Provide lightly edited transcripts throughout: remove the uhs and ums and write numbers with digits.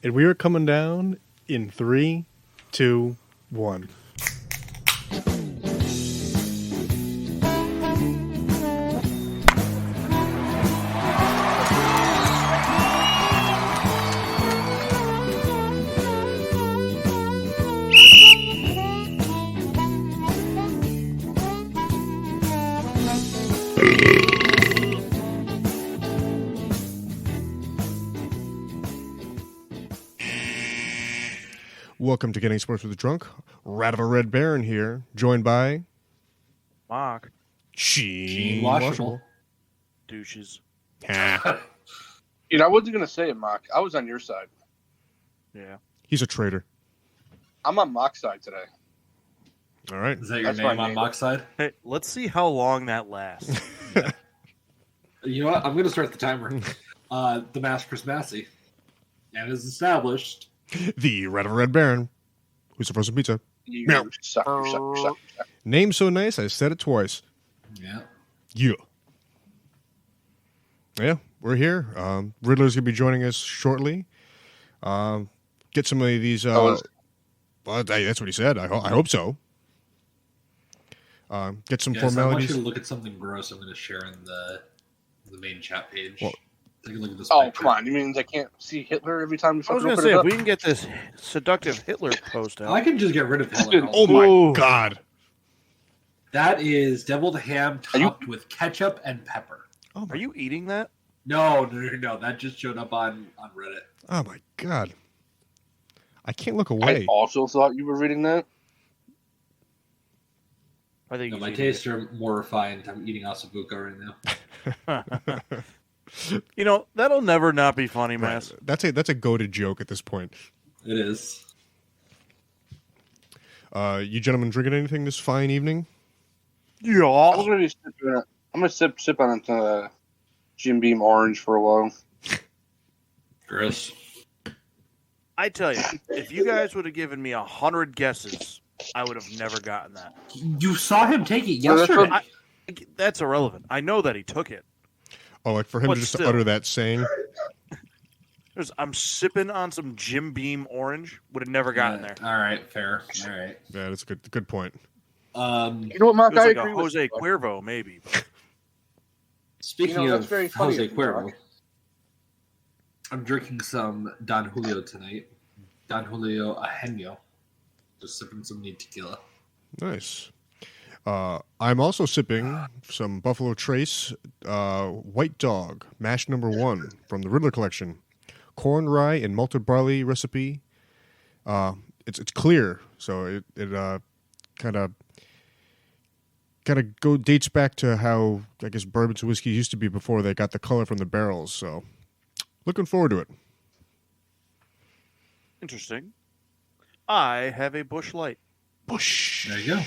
And we are coming down in 3, 2, 1. Welcome to Getting Sports with the Drunk. Rat of a Red Baron here, joined by Mark. Gene Washable. Douches. Ha. You know, I wasn't going to say it, Mock. I was on your side. Yeah. He's a traitor. I'm on Mock's side today. All right. Is that your That's my name on name. Mock's side? Hey, let's see how long that lasts. You know what? I'm going to start the timer. The Maskers Massey. And is established. The Rat of a Red Baron, who's the frozen pizza. You Meow. sucker. Name so nice, I said it twice. Yeah. Yeah. Yeah, we're here. Riddler's going to be joining us shortly. Get some of these... well, that's what he said. I hope so. Get some Guys, I want formalities. you to look at something gross I'm going to share in the main chat page. Well- Take a look at this Oh, picture. come on. You mean I can't see Hitler every time you I was fucking going to open say, it if up? we can get this seductive Hitler post out. I can just get rid of Hitler. Oh my Ooh. God. That is deviled ham Are you- topped with ketchup and pepper. Oh my, Are you eating that? No. That just showed up on Reddit. oh my God. I can't look I away. also thought you were reading that. I think No, he's my eating tastes are more refined. I'm eating ossobuco right now. it. You know, that'll never not be funny, Right. Mass. That's a goated joke at this point. It is. You gentlemen drinking anything this fine evening? I was going to be sipping on it. I'm going to sip on it, Jim Beam Orange for a while. Gross. I tell you, if you guys would have given me 100 guesses, I would have never gotten that. You saw him take it Well, that's yesterday. That's irrelevant. I know that he took it. Oh, like for him But to just still. utter that saying? I'm sipping on some Jim Beam Orange. Would have never gotten there. All right, fair. All right. Yeah, that's a good point. You know what, Mock? It was I like a agree Jose with you. Cuervo, maybe. But Speaking You know, that's of very funny Jose of you, Cuervo, Doc. I'm drinking some Don Julio tonight. Don Julio Ajenio. Just sipping some neat tequila. Nice. I'm also sipping some Buffalo Trace White Dog, mash number 1 from the Riddler collection. Corn, rye, and malted barley recipe. It's clear, so it kind of dates back to how I guess bourbons and whiskey used to be before they got the color from the barrels. So, looking forward to it. interesting. I have a Bush Light. Bush. There you go.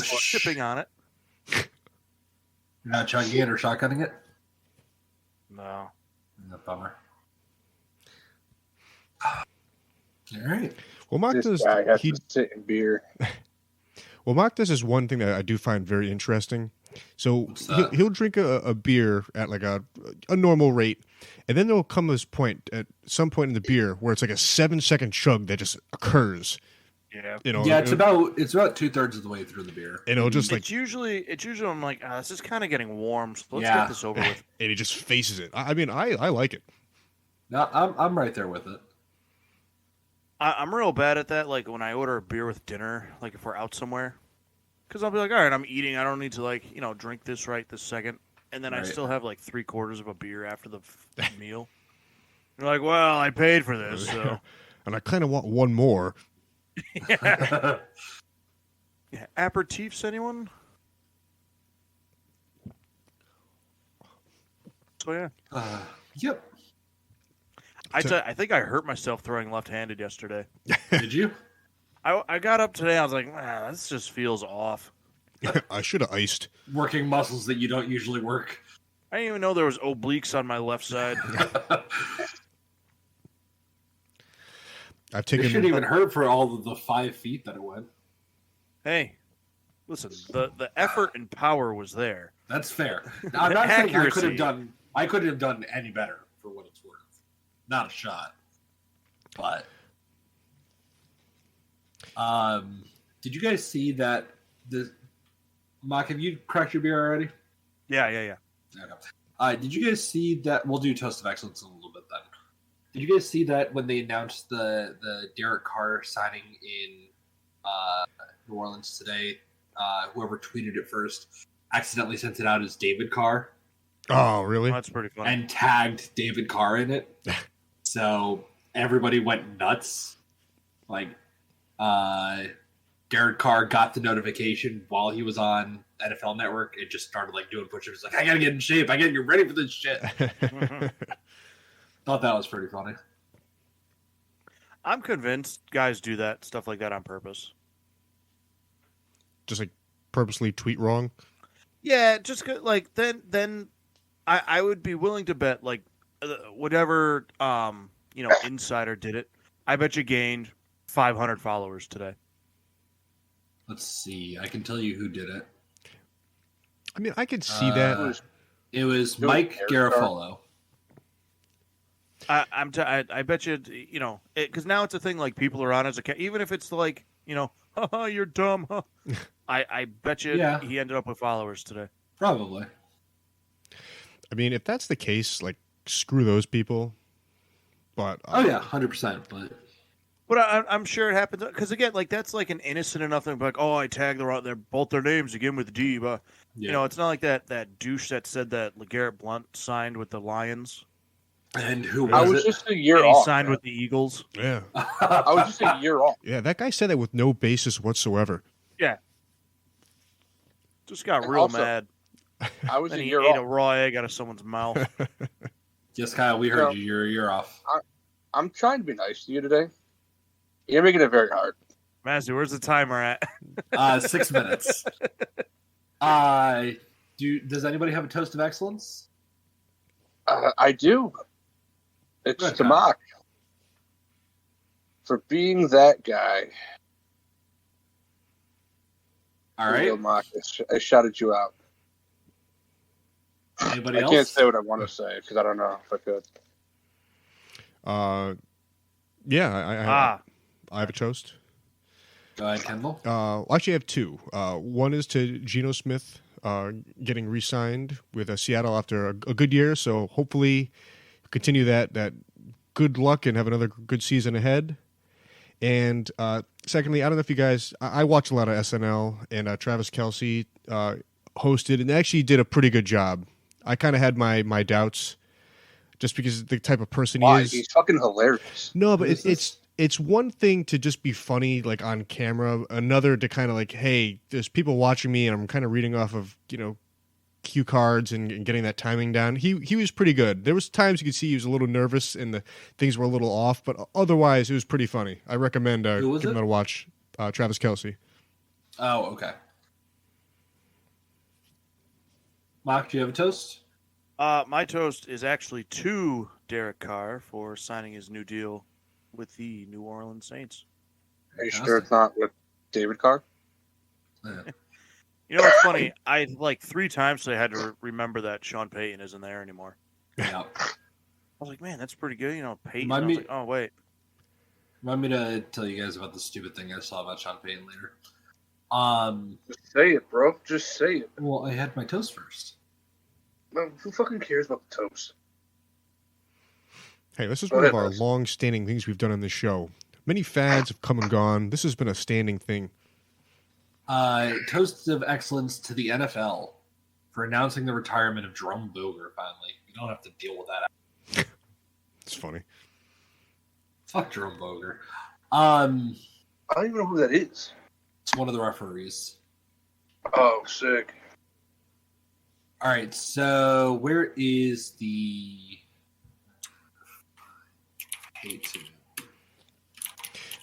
Sipping on it. You're not chugging it or shotgunning it? No. No bummer. All right. Well, Mark This does. guy has He to sit in beer. Well, Mark, this is one thing that I do find very interesting. So What's that? he'll drink a beer at like a normal rate, and then there'll come this point at some point in the beer where it's like a 7-second chug that just occurs. Yeah. You know, Yeah, it's about 2/3 of the way through the beer. and it'll just like, It's usually I'm like, this is kind of getting warm, so let's Yeah. get this over with. and he just faces it. I mean, I like it. No, I'm right there with it. I'm real bad at that, like when I order a beer with dinner, like if we're out somewhere. Because I'll be like, all right, I'm eating. I don't need to, like, drink this right this second. And then I Right. still have like 3/4 of a beer after the meal. You're like, well, I paid for this, so. And I kind of want one more. Yeah. Aperitifs, anyone? So, yeah. Yep. I think I hurt myself throwing left-handed yesterday. Did you? I got up today. I was like, this just feels off. I should have iced. Working muscles that you don't usually work. I didn't even know there was obliques on my left side. I've It taken. shouldn't even hurt for all of the 5 feet that it went. Hey, listen, the effort and power was there. That's fair. I'm not saying Accuracy. I couldn't have done any better for what it's worth. Not a shot. But did you guys see that? Mock, have you cracked your beer already? Yeah. Okay. Did you guys see that? We'll do Toast of Excellence in a little bit then. Did you guys see that when they announced the Derek Carr signing in New Orleans today? Whoever tweeted it first accidentally sent it out as David Carr. Oh, really? That's pretty funny. And tagged David Carr in it. So everybody went nuts. Like, Derek Carr got the notification while he was on NFL Network. It just started like doing push-ups. Like, I gotta get in shape. I gotta get ready for this shit. Thought that was pretty funny. I'm convinced guys do that stuff like that on purpose. Just like purposely tweet wrong. Yeah, just like then I would be willing to bet like whatever insider did it. I bet you gained 500 followers today. Let's see. I can tell you who did it. I mean, I could see that. It was Mike Garofalo. I bet you, because now it's a thing like people are on as a even if it's like, haha, you're dumb. Huh? I bet you he ended up with followers today. Probably. I mean, if that's the case, like, screw those people. But 100%. But I'm sure it happens because again, like that's like an innocent enough thing. Like, oh, I tagged both their names again with D. But it's not like that douche that said that LeGarrette Blount signed with the Lions. And who was I was it? just a year And off. he signed with the Eagles. yeah. I was just a year off. Yeah, that guy said that with no basis whatsoever. Yeah. Just got And real also, mad. I was Then a he year ate a off. raw egg out of someone's mouth. Yes, Kyle, we heard you. You're off. I'm trying to be nice to you today. You're making it very hard. Mazzy, where's the timer at? 6 minutes. Does anybody have a toast of excellence? I do. It's Good to guy. mock for being that guy. All Real right. mock. I shouted you out. Anybody I else? can't say what I want to say because I don't know if I could. Yeah, I have a toast. Go ahead, Kendall. Actually, I have two. One is to Geno Smith getting re-signed with Seattle after a good year. So hopefully continue that good luck and have another good season ahead. And secondly, I don't know if you guys, I watch a lot of SNL, and Travis Kelce hosted and actually did a pretty good job. I kind of had my doubts just because of the type of person Why? he is. He's fucking hilarious. No, but it's one thing to just be funny, like on camera. Another to kind of like, hey, there's people watching me, and I'm kind of reading off of cue cards and getting that timing down. He was pretty good. There was times you could see he was a little nervous and the things were a little off, but otherwise it was pretty funny. I recommend giving it a watch. Travis Kelce. Oh, okay. Mark, do you have a toast? My toast is actually to Derek Carr for signing his new deal with the New Orleans Saints. Are you sure it's not with David Carr? Yeah. You know what's funny? I like 3 times I had to remember that Sean Payton isn't there anymore. Yeah. I was like, man, that's pretty good. Payton. Remind I was me- like, oh wait. Remind me to tell you guys about the stupid thing I saw about Sean Payton later. Just say it, bro. Just say it. Well, I had my toast first. Well, who fucking cares about the toast? Hey, this is Go one of ahead, our Russ. long-standing things we've done on this show. Many fads have come and gone. This has been a standing thing. Toasts of excellence to the NFL for announcing the retirement of Jerome Boger. Finally, you don't have to deal with that. It's funny. Fuck Jerome Boger. I don't even know who that is. It's one of the referees. Oh, sick. All right, so where is the?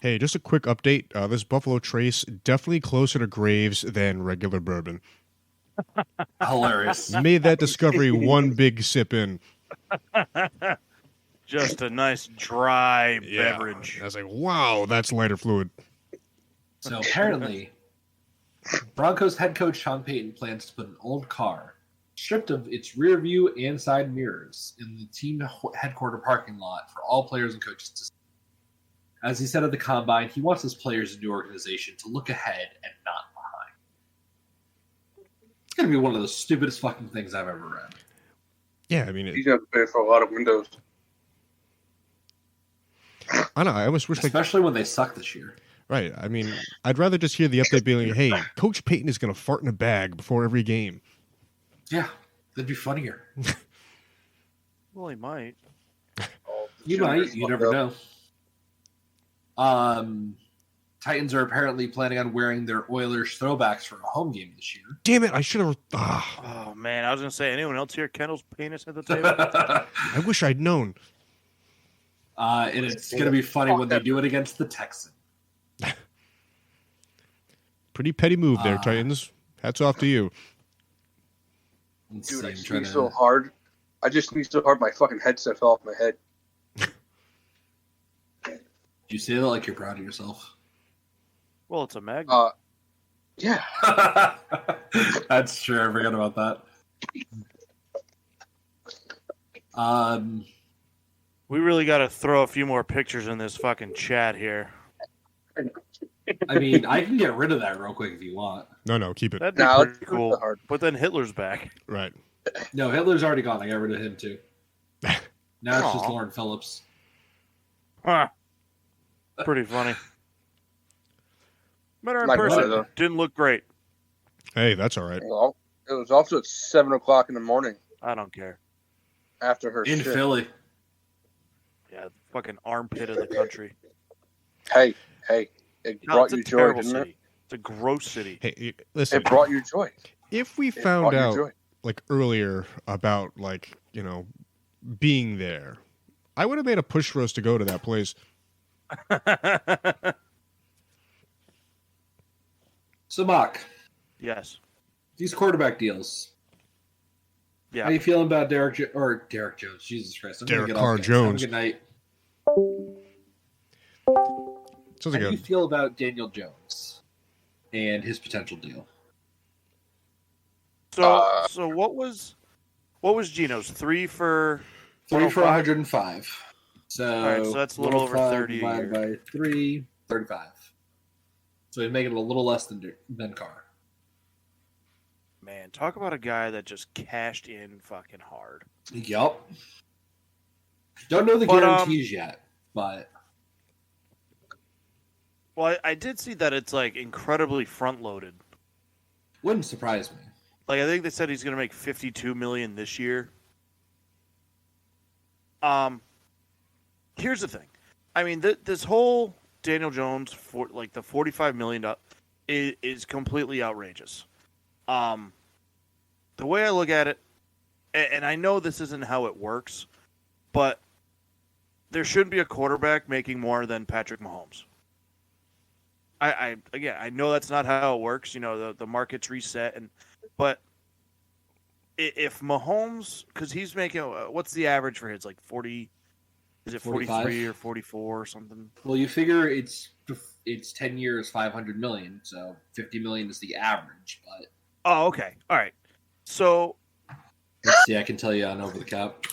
Hey, just a quick update. This Buffalo Trace definitely closer to Graves than regular bourbon. Hilarious. Made that discovery one big sip in. Just a nice dry beverage. I was like, wow, that's lighter fluid. So apparently, Broncos head coach Sean Payton plans to put an old car, stripped of its rear view and side mirrors, in the team headquarters parking lot for all players and coaches to see. As he said at the Combine, he wants his players in the organization to look ahead and not behind. It's going to be one of the stupidest fucking things I've ever read. Yeah, I mean, He's going to pay for a lot of windows. I know. I almost wish Especially when they suck this year. Right. I mean, I'd rather just hear the update being like, hey, Coach Payton is going to fart in a bag before every game. Yeah, that'd be funnier. Well, he might. You might. You never know. Titans are apparently planning on wearing their Oilers throwbacks for a home game this year. Damn it! I should have. Oh man, I was gonna say, anyone else here? Kendall's penis at the table. I wish I'd known. And it's gonna be funny when they do it against the Texans. Pretty petty move there, Titans. Hats off to you. Dude, I sneezed so hard. I just sneezed so hard my fucking headset fell off my head. Did you say that like you're proud of yourself? Well, it's a magnet. Yeah. That's true. I forgot about that. We really got to throw a few more pictures in this fucking chat here. I mean, I can get rid of that real quick if you want. No, keep it. That'd be pretty cool. But then Hitler's back. Right. No, Hitler's already gone. I got rid of him too. Now it's just Lauren Phillips. Huh. Pretty funny. Met her in person. Didn't look great. Hey, that's all right. Well, it was also at 7 o'clock in the morning. I don't care. After her in shit. Philly. Yeah, fucking armpit of the country. Hey, it brought you joy, didn't city. it? It's a gross city. Hey, listen. It brought you joy. If we found out like earlier about like, you know, being there, I would have made a push for us to go to that place. So, Mark. Yes. These quarterback deals. Yeah. How you feeling about Derek Jones? Jesus Christ. Derek Carr Jones. Have a good night. How do you feel about Daniel Jones and his potential deal? So what was Geno's? 3 for 105. So, all right, so that's a little over 30 a year. By 3, 35. So he's making it a little less than Carr. Man, talk about a guy that just cashed in fucking hard. Yup. Don't know the guarantees yet, but... Well, I did see that it's like incredibly front-loaded. Wouldn't surprise me. Like I think they said he's going to make $52 million this year. Here's the thing. I mean, this whole Daniel Jones for like the $45 million is completely outrageous. The way I look at it, and I know this isn't how it works, but there shouldn't be a quarterback making more than Patrick Mahomes. I know that's not how it works. You know, the market's reset, but if Mahomes, because he's making, what's the average for his? Like 40, is it 43 or 44 or something? Well, you figure it's 10 years, $500 million, so $50 million is the average. But oh, okay, all right. So let's see, I can tell you on over the cap.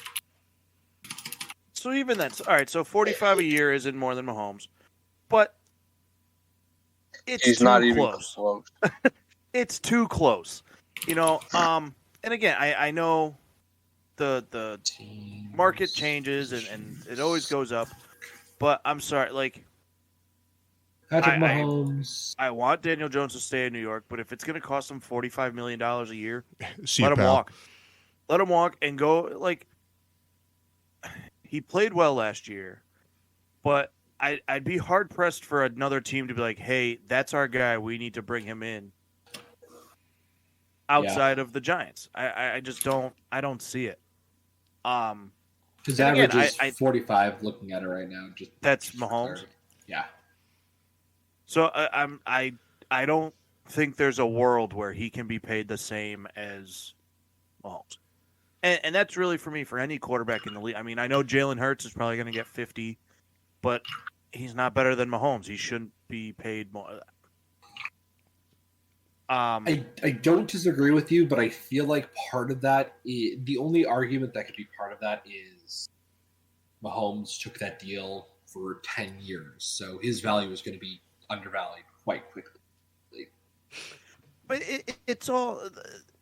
So even that's all right. So 45 a year isn't more than Mahomes, but it's too not even close. It's too close. You know, and again, I know the market changes and it always goes up, but I'm sorry, like Patrick Mahomes. I want Daniel Jones to stay in New York, but if it's going to cost him $45 million a year, See let him pal. walk. Let him walk and go. Like, he played well last year, but I'd be hard pressed for another team to be like, "Hey, that's our guy. We need to bring him in." Outside of the Giants, I just don't. I don't see it. His average is 45. Looking at it right now, that's Mahomes. Yeah. So I don't think there's a world where he can be paid the same as Mahomes. And that's really for me for any quarterback in the league. I mean, I know Jalen Hurts is probably going to get 50, but he's not better than Mahomes. He shouldn't be paid more. I don't disagree with you, but I feel like part of that the only argument that could be part of that is Mahomes took that deal for 10 years. So his value is going to be undervalued quite quickly. But it's all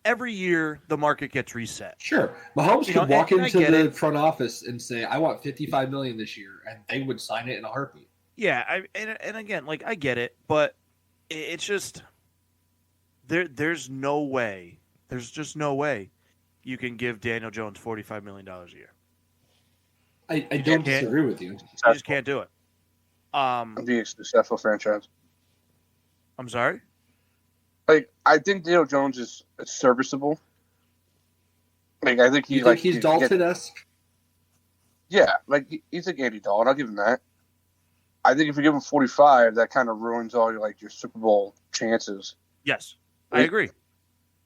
every year the market gets reset. Sure, Mahomes could walk and into the front office and say, "I want $55 million this year," and they would sign it in a heartbeat. Yeah, and again, like I get it, but it's just there's no way. There's just no way you can give Daniel Jones $45 million a year. I don't disagree with you. You just can't do it. Be a successful franchise. I'm sorry. Like, I think Daniel Jones is serviceable. Like, I think he's Dalton-esque. Yeah, like he's like Andy Dalton. I'll give him that. I think if you give him 45, that kind of ruins all your Super Bowl chances. Yes, I agree.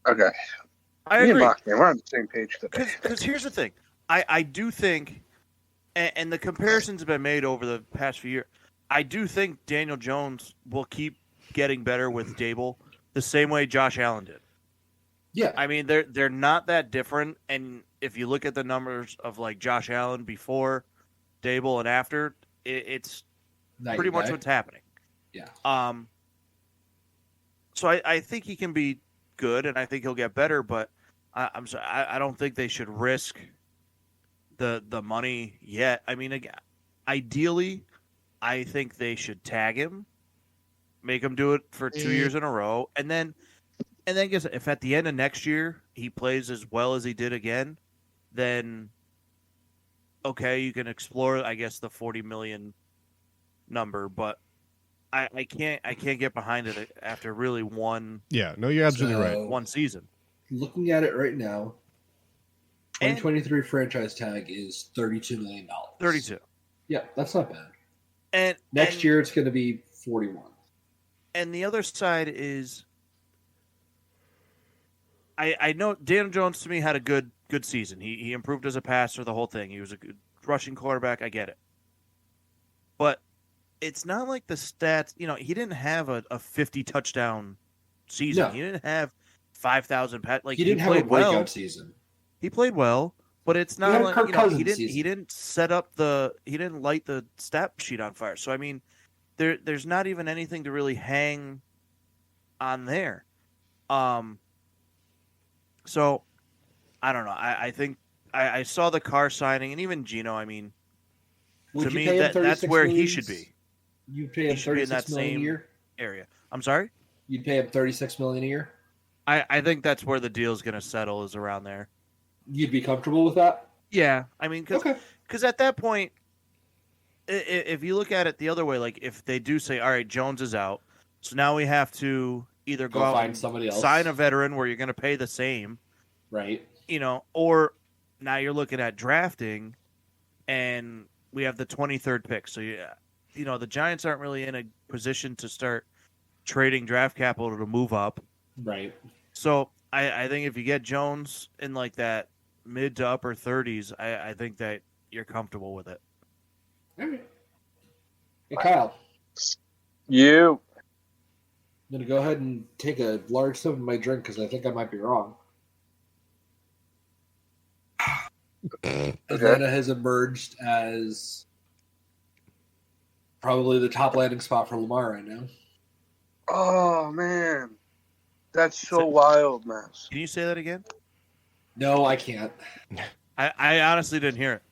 Okay, I agree. We're on the same page today. Because here's the thing, I do think, and the comparisons have been made over the past few years. I do think Daniel Jones will keep getting better with Dable the same way Josh Allen did. Yeah, I mean they're not that different, and if you look at the numbers of like Josh Allen before Dable and after, it's pretty much what's happening. Yeah. So I think he can be good, and I think he'll get better, but I'm sorry, I don't think they should risk the money yet. I mean, again, ideally, I think they should tag him, make him do it for 2 years in a row, and then guess if at the end of next year he plays as well as he did again, then okay, you can explore, I guess, the 40 million number, but I can't get behind it after really one. Yeah, no, you're absolutely right. One season. Looking at it right now, 2023 franchise tag is $32 million. 32. Yeah, that's not bad. And next year it's going to be 41. And the other side is, I know Daniel Jones to me had a good season. He improved as a passer, the whole thing. He was a good rushing quarterback. I get it, but it's not like the stats. He didn't have a 50 touchdown season. No. He didn't have 5,000 he didn't have a breakout season. He played well, but it's not like he didn't. Season. He didn't set up he didn't light the stat sheet on fire. So I mean, there's not even anything to really hang on there. So I don't know. I think I saw the Carr signing, and even Geno. I mean, to me that's where he should be. You'd pay him $36 million a year area. I'm sorry. You'd pay him $36 million a year. I think that's where the deal's going to settle, is around there. You'd be comfortable with that? Yeah, I mean, because at that point, if you look at it the other way, like if they do say, all right, Jones is out, so now we have to either go out find somebody else, sign a veteran where you're going to pay the same, right? Or now you're looking at drafting, and we have the 23rd pick, so the Giants aren't really in a position to start trading draft capital to move up. Right. So I think if you get Jones in like that mid to upper 30s, I think that you're comfortable with it. All right. Hey, Kyle. You. I'm going to go ahead and take a large sip of my drink because I think I might be wrong. Atlanta has emerged as probably the top landing spot for Lamar right now. Oh, man. That's so wild, man. Can you say that again? No, I can't. I honestly didn't hear it.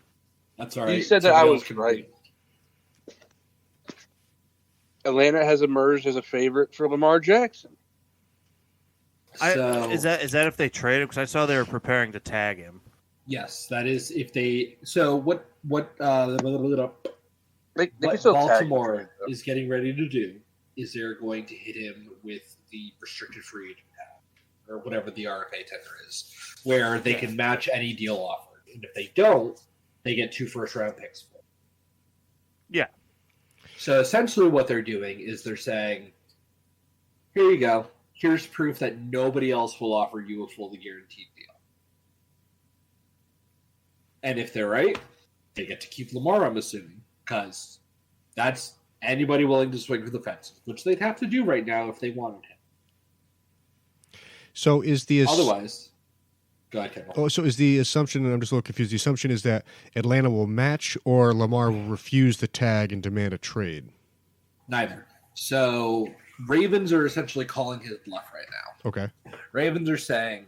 That's all right. You said that I was right. Atlanta has emerged as a favorite for Lamar Jackson. Is that if they trade him? Because I saw they were preparing to tag him. Yes, that is if they. So what Baltimore is getting ready to do is they're going to hit him with the restricted free agent tag, or whatever the RFA tender is, where they can match any deal offered, and if they don't, they get 2 first-round picks for it. Yeah. So essentially, what they're doing is they're saying, "Here you go. Here's proof that nobody else will offer you a fully guaranteed deal." And if they're right, they get to keep Lamar, I'm assuming, because that's anybody willing to swing for the fences, which they'd have to do right now if they wanted him. So is the otherwise? Go ahead, Kendall. Oh, so is the assumption, and I'm just a little confused, the assumption is that Atlanta will match or Lamar will refuse the tag and demand a trade? Neither. So Ravens are essentially calling his bluff right now. Okay. Ravens are saying,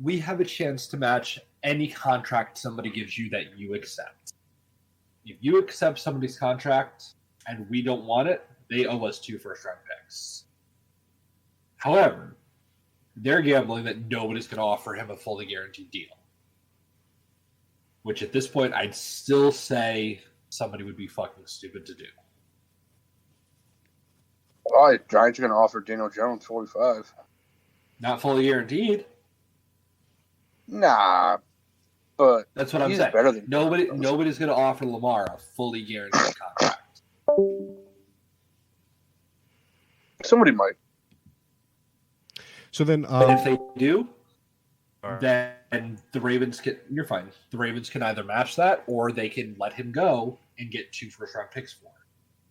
we have a chance to match any contract somebody gives you that you accept. If you accept somebody's contract and we don't want it, they owe us 2 first-round picks. However, they're gambling that nobody's going to offer him a fully guaranteed deal. Which at this point, I'd still say somebody would be fucking stupid to do. Well, the Giants are going to offer Daniel Jones 45. Not fully guaranteed. Nah, but That's what I'm he's saying. better than Nobody's going to offer Lamar a fully guaranteed contract. Somebody might. So then, And if they do, then the Ravens can. You're fine. The Ravens can either match that, or they can let him go and get 2 first-round picks for him,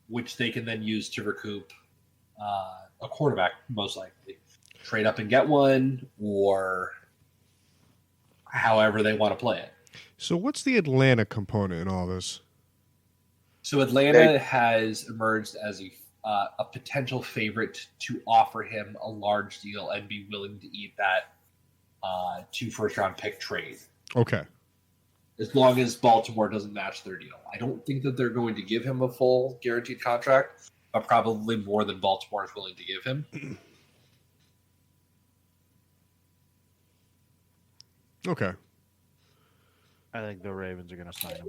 which they can then use to recoup a quarterback, most likely. Trade up and get one, or however they want to play it. so what's the Atlanta component in all this? So Atlanta has emerged as a potential favorite to offer him a large deal and be willing to eat that 2 first-round pick trade. Okay. As long as Baltimore doesn't match their deal. I don't think that they're going to give him a full guaranteed contract, but probably more than Baltimore is willing to give him. Okay. I think the Ravens are going to sign him.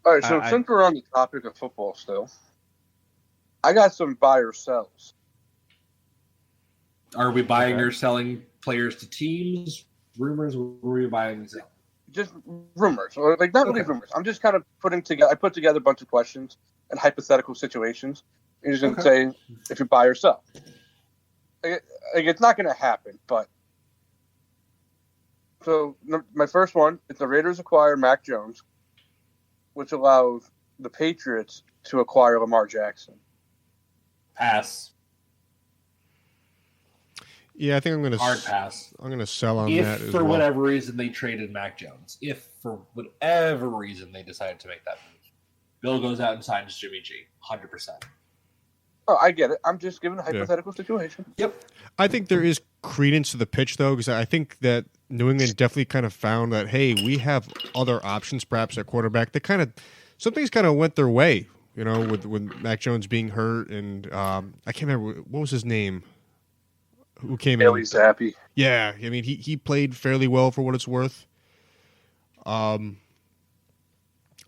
All right, so since we're on the topic of football still, I got some buy or sells. Are we buying or selling players to teams? Rumors? Or are we buying and selling? Just rumors, or like not really rumors. I'm just kind of putting together. I put together a bunch of questions and hypothetical situations. You're just going to say if you buy or sell. Like it's not going to happen, but so my first one: if the Raiders acquire Mac Jones, which allows the Patriots to acquire Lamar Jackson. Pass. Yeah, I think I'm going to Hard pass. I'm going to sell on If that as for well. whatever reason they traded Mac Jones, if for whatever reason they decided to make that move, Bill goes out and signs Jimmy G, 100%. Oh, I get it. I'm just giving a hypothetical situation. Yep. I think there is credence to the pitch, though, because I think that New England definitely kind of found that, hey, we have other options perhaps at quarterback. They kind of some things kind of went their way, you know, with Mac Jones being hurt, and I can't remember what was his name. Who came in? Bailey Zappi. Yeah, I mean he played fairly well for what it's worth. I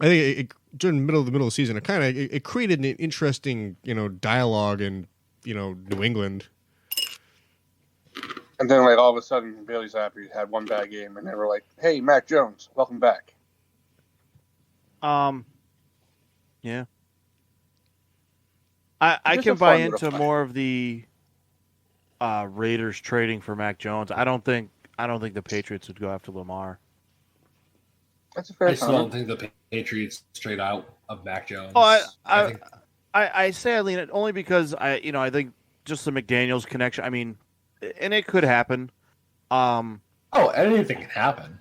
think during the middle of the season, it created an interesting dialogue in New England. And then like all of a sudden, Bailey Zappi had one bad game, and they were like, "Hey, Mac Jones, welcome back." Yeah. I can buy into more of the Raiders trading for Mac Jones. I don't think the Patriots would go after Lamar. That's a fair I still comment. don't think the Patriots straight out of Mac Jones. Oh, I I say I lean it only because I think just the McDaniels connection. I mean, and it could happen. Anything can happen.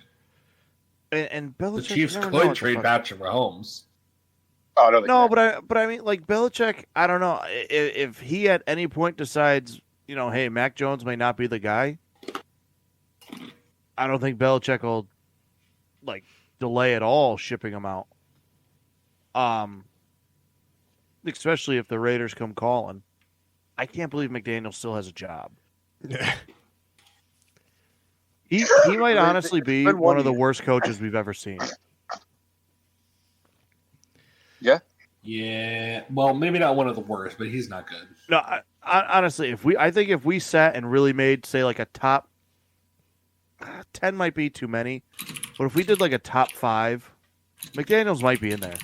And Belichick, The Chiefs never know could trade Patrick Mahomes. Oh no, No, but I mean, like Belichick, I don't know if he at any point decides, hey, Mac Jones may not be the guy. I don't think Belichick will delay at all shipping him out. Especially if the Raiders come calling. I can't believe McDaniel still has a job. He might honestly be one of the worst coaches we've ever seen. Yeah. Yeah. Well, maybe not one of the worst, but he's not good. No, honestly, I think if we sat and really made, say, like a top 10 might be too many, but if we did like a top 5, McDaniels might be in there.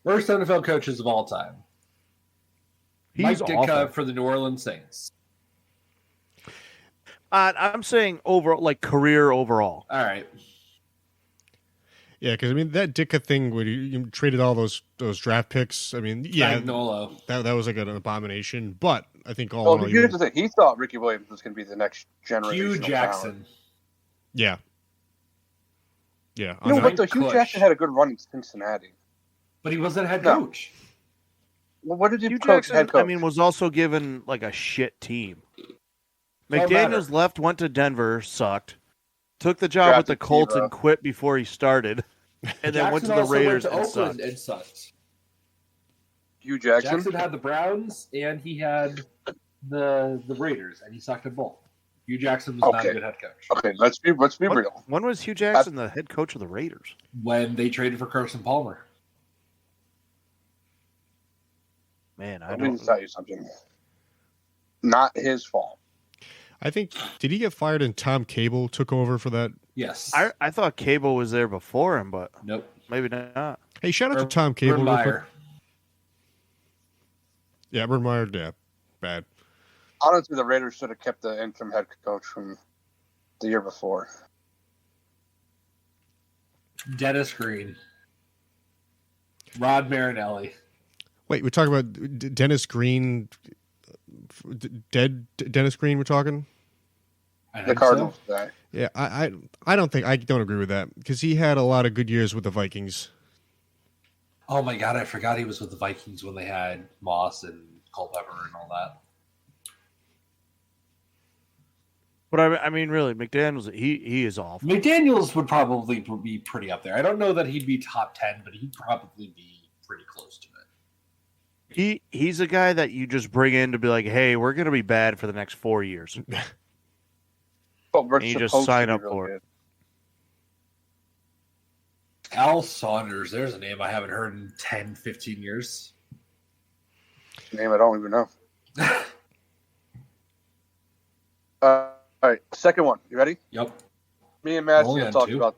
Worst NFL coaches of all time. Mike He's Ditka awful. for the New Orleans Saints. I'm saying overall, like career overall. All right. Yeah, because I mean that Ditka thing where you traded all those draft picks. I mean, yeah, that was like an abomination. But I think all in all, here's the thing: he thought Ricky Williams was going to be the next generation. Hugh Jackson. Talent. Yeah. Yeah. But Hugh Jackson had a good run in Cincinnati. But he wasn't head coach. Well, what did Hugh coach? Jackson, Head coach? I mean, was also given like a shit team. McDaniels left, went to Denver, sucked. Took the job with the Colts and quit before he started. And then went to the Raiders and sucked. Hugh Jackson had the Browns and he had the Raiders, and he sucked at both. Hugh Jackson was not a good head coach. Okay, let's be real. When was Hugh Jackson the head coach of the Raiders? When they traded for Carson Palmer. Man, Let me tell you something. Not his fault. I think, did he get fired and Tom Cable took over for that? Yes. I thought Cable was there before him, but nope, maybe not. Hey, shout out to Tom Cable. Yeah, Urban Meyer, yeah, bad. Honestly, the Raiders should have kept the interim head coach from the year before. Dennis Green. Rod Marinelli. Wait, we're talking about Dennis Green, dead Dennis Green we're talking? The Cardinals guy. Yeah, I don't agree with that because he had a lot of good years with the Vikings. Oh my God, I forgot he was with the Vikings when they had Moss and Culpepper and all that. But I mean, really, McDaniels, he is awful. McDaniels would probably be pretty up there. I don't know that he'd be top 10, but he'd probably be pretty close to it. He's a guy that you just bring in to be like, hey, we're going to be bad for the next 4 years. But we're and you just sign up for it. Al Saunders, there's a name I haven't heard in 10, 15 years. Name I don't even know. All right, second one. You ready? Yep. Me and Massey talked about.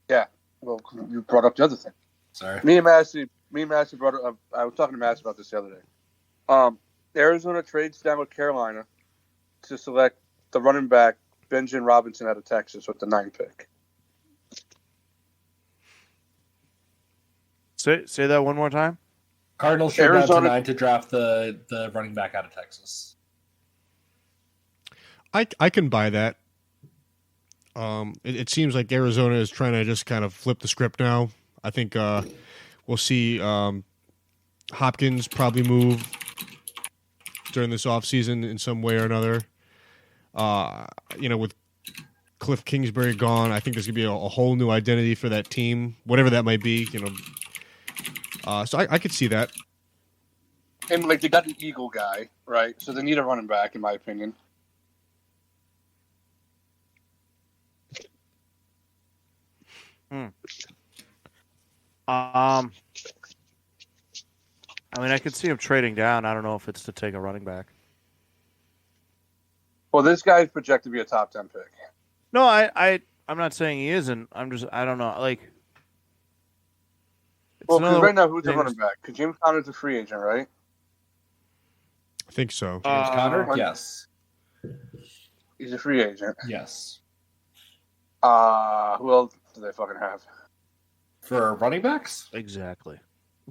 Yeah. Well, you brought up the other thing. Sorry. Me and Massey brought up. I was talking to Massey about this the other day. Arizona trades down with Carolina to select the running back Benjamin Robinson out of Texas with the 9th pick. Say that one more time. Cardinals trade down to 9 to draft the running back out of Texas. I can buy that. It seems like Arizona is trying to just kind of flip the script now. I think we'll see Hopkins probably move during this offseason in some way or another. With Cliff Kingsbury gone, I think there's going to be a whole new identity for that team, whatever that might be. So I could see that. And they got the Eagle guy, right? So they need a running back, in my opinion. I mean, I could see him trading down. I don't know if it's to take a running back. Well, this guy's projected to be a top 10 pick. No, I'm not saying he isn't. I don't know. Like, because right now, who's the running back? Because James Conner's a free agent, right? I think so. James Conner? Yes. He's a free agent. Yes. Who else do they fucking have? For running backs? Exactly.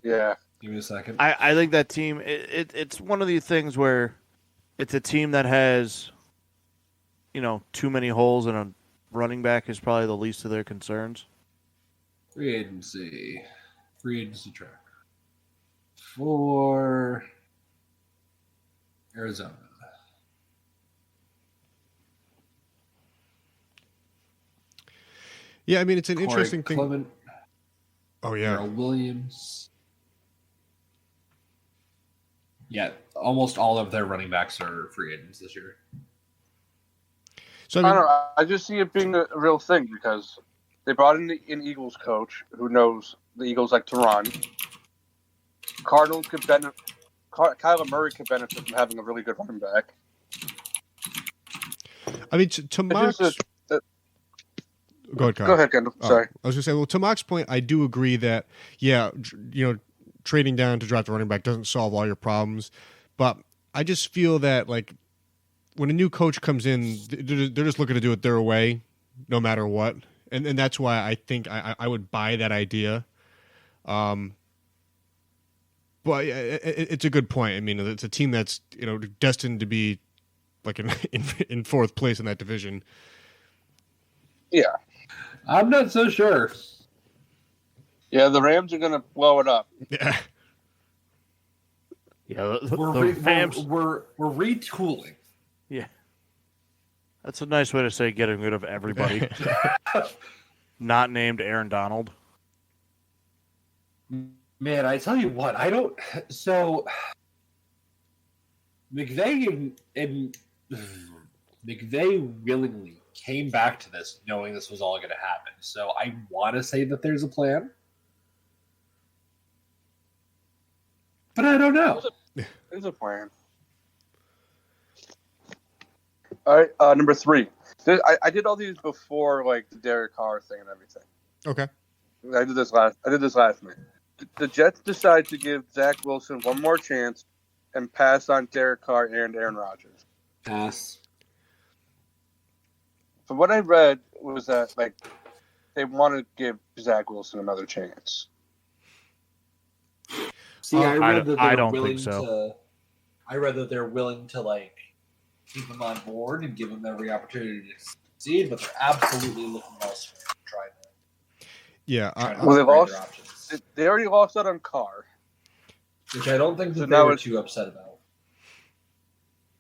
Yeah. Give me a second. I think that team, it's one of these things where it's a team that has, too many holes, and a running back is probably the least of their concerns. Free agency track for Arizona. Yeah, I mean, it's an Corey interesting Clement, thing. Oh, yeah. Darrell Williams. Yeah, almost all of their running backs are free agents this year. So I don't know. I just see it being a real thing because they brought in an Eagles coach who knows the Eagles like to run. Cardinals could benefit. Kyler Murray could benefit from having a really good running back. I mean, to Mark's... Go ahead, Kendall. Sorry. I was going to say, well, to Mark's point, I do agree that, trading down to draft a running back doesn't solve all your problems. But I just feel that, like, when a new coach comes in, they're just looking to do it their way, no matter what. and that's why I think I would buy that idea. But it's a good point. I mean, it's a team that's destined to be like in fourth place in that division. Yeah, I'm not so sure. Yeah, the Rams are going to blow it up. Yeah. Yeah, We're Rams. we're retooling. Yeah, that's a nice way to say getting rid of everybody. Not named Aaron Donald. Man, I tell you what, I don't. So McVay and McVay willingly came back to this knowing this was all going to happen. So I want to say that there's a plan, but I don't know. There's a plan. All right, number 3. I did all these before, like the Derek Carr thing and everything. Okay. I did this last night. The Jets decide to give Zach Wilson one more chance and pass on Derek Carr and Aaron Rodgers. Pass. From what I read was that like they want to give Zach Wilson another chance. See, I read that I they're don't willing think so. to. I read that they're willing to like keep him on board and give him every opportunity to succeed, but they're absolutely looking elsewhere to try to. Yeah. Well, they've upgrade lost. their options, They already lost out on Carr, which I don't think that So they now were it's- too upset about.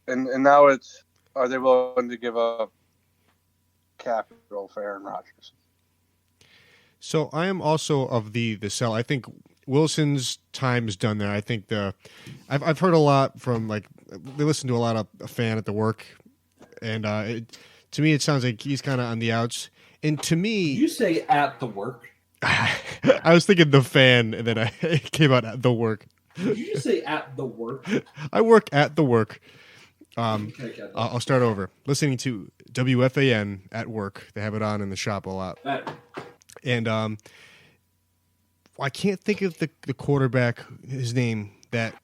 and now it's are they willing to give up capital for Aaron Rodgers? So I am also of the sell. I think Wilson's time is done there. I think I've heard a lot from like they listen to a lot of a fan at the work, and to me it sounds like he's kind of on the outs. And to me, Did you say at the work? I was thinking the fan, and then I came out at the work. Did you just say at the work? I work at the work. Okay, got that. I'll start over. Listening to WFAN at work. They have it on in the shop a lot. And I can't think of the quarterback, his name, that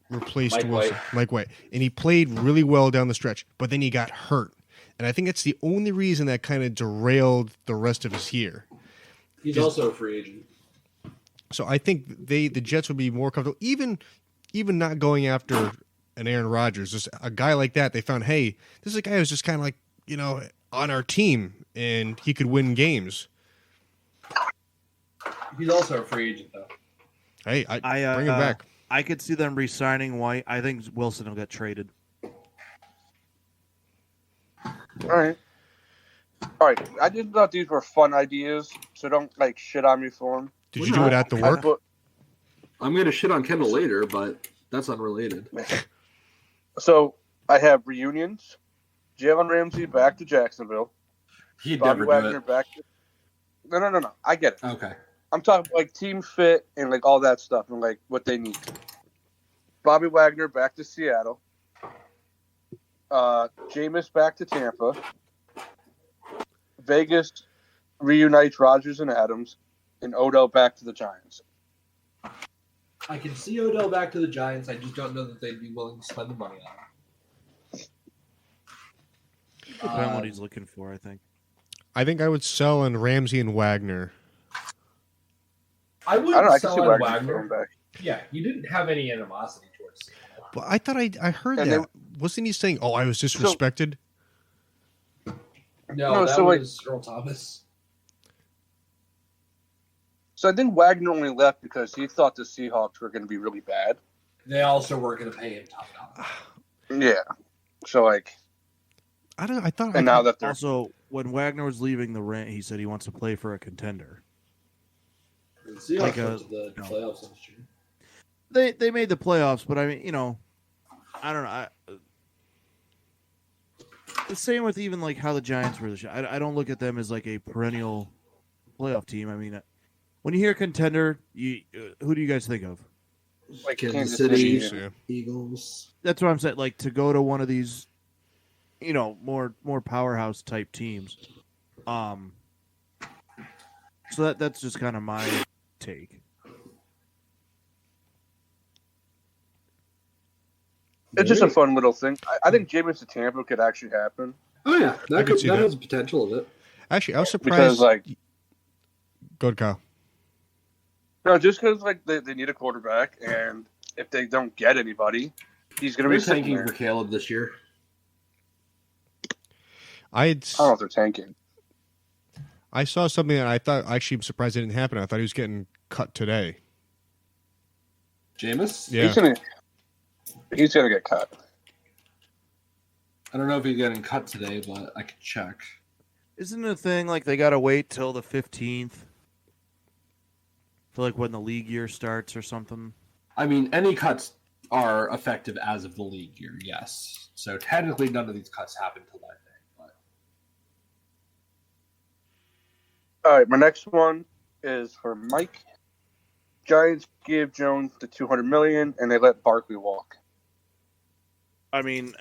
replaced Mike Wilson. White. Mike White. And he played really well down the stretch, but then he got hurt. And I think that's the only reason that kind of derailed the rest of his year. He's also a free agent. So I think the Jets would be more comfortable, even not going after an Aaron Rodgers, just a guy like that. They found, hey, this is a guy who's just kind of like on our team, and he could win games. He's also a free agent, though. Hey, I bring him back. I could see them re-signing White. I think Wilson will get traded. All right. I just thought these were fun ideas, so don't like shit on me for them. Did you do it at the work? I'm going to shit on Kendall later, but that's unrelated. So I have reunions. Jalen Ramsey back to Jacksonville. He'd Bobby never do Wagner it. back. No. I get it. Okay. I'm talking like team fit and like all that stuff and like what they need. Bobby Wagner back to Seattle. Jameis back to Tampa. Vegas reunites Rodgers and Adams, and Odell back to the Giants. I can see Odell back to the Giants. I just don't know that they'd be willing to spend the money on him. Depends on what he's looking for, I think. I think I would sell on Ramsey and Wagner. I I don't know. wouldn't I can see sell on Wagner going Wagner. back. Yeah, you didn't have any animosity towards him. But I thought I heard And that. Wasn't he saying, "Oh, I was disrespected"? No, that so, like- was Earl Thomas. So I think Wagner only left because he thought the Seahawks were going to be really bad. They also were going to pay him top dollar. Yeah. So like, I don't. I thought. and now that they're Also, when Wagner was leaving the rent, he said he wants to play for a contender. The Seahawks Like went to the no. playoffs last year. They made the playoffs, but I mean, I don't know. The same with even like how the Giants were this year. I don't look at them as like a perennial playoff team. I mean, when you hear contender, who do you guys think of? like Kansas Kansas City. City. Yeah. Eagles. That's what I'm saying. Like to go to one of these, more powerhouse type teams. So that's just kind of my take. It's just a fun little thing. I think Jameis to Tampa could actually happen. Oh, yeah. I could see That that. has the potential of it. Actually, I was because surprised. Good, Kyle. no, just because they need a quarterback, and if they don't get anybody, he's going to They're be sitting tanking there. for Caleb this year. I don't know if they're tanking. I saw something that I thought actually I'm surprised it didn't happen. I thought he was getting cut today. Jameis? Yeah. He's gonna get cut. I don't know if he's getting cut today, but I could check. Isn't it a thing like they got to wait till the 15th for like when the league year starts or something? I mean, any cuts are effective as of the league year, yes. So technically none of these cuts happen till that day. But... All right, my next one is for Mike. Giants give Jones the $200 million, and they let Barkley walk. I mean,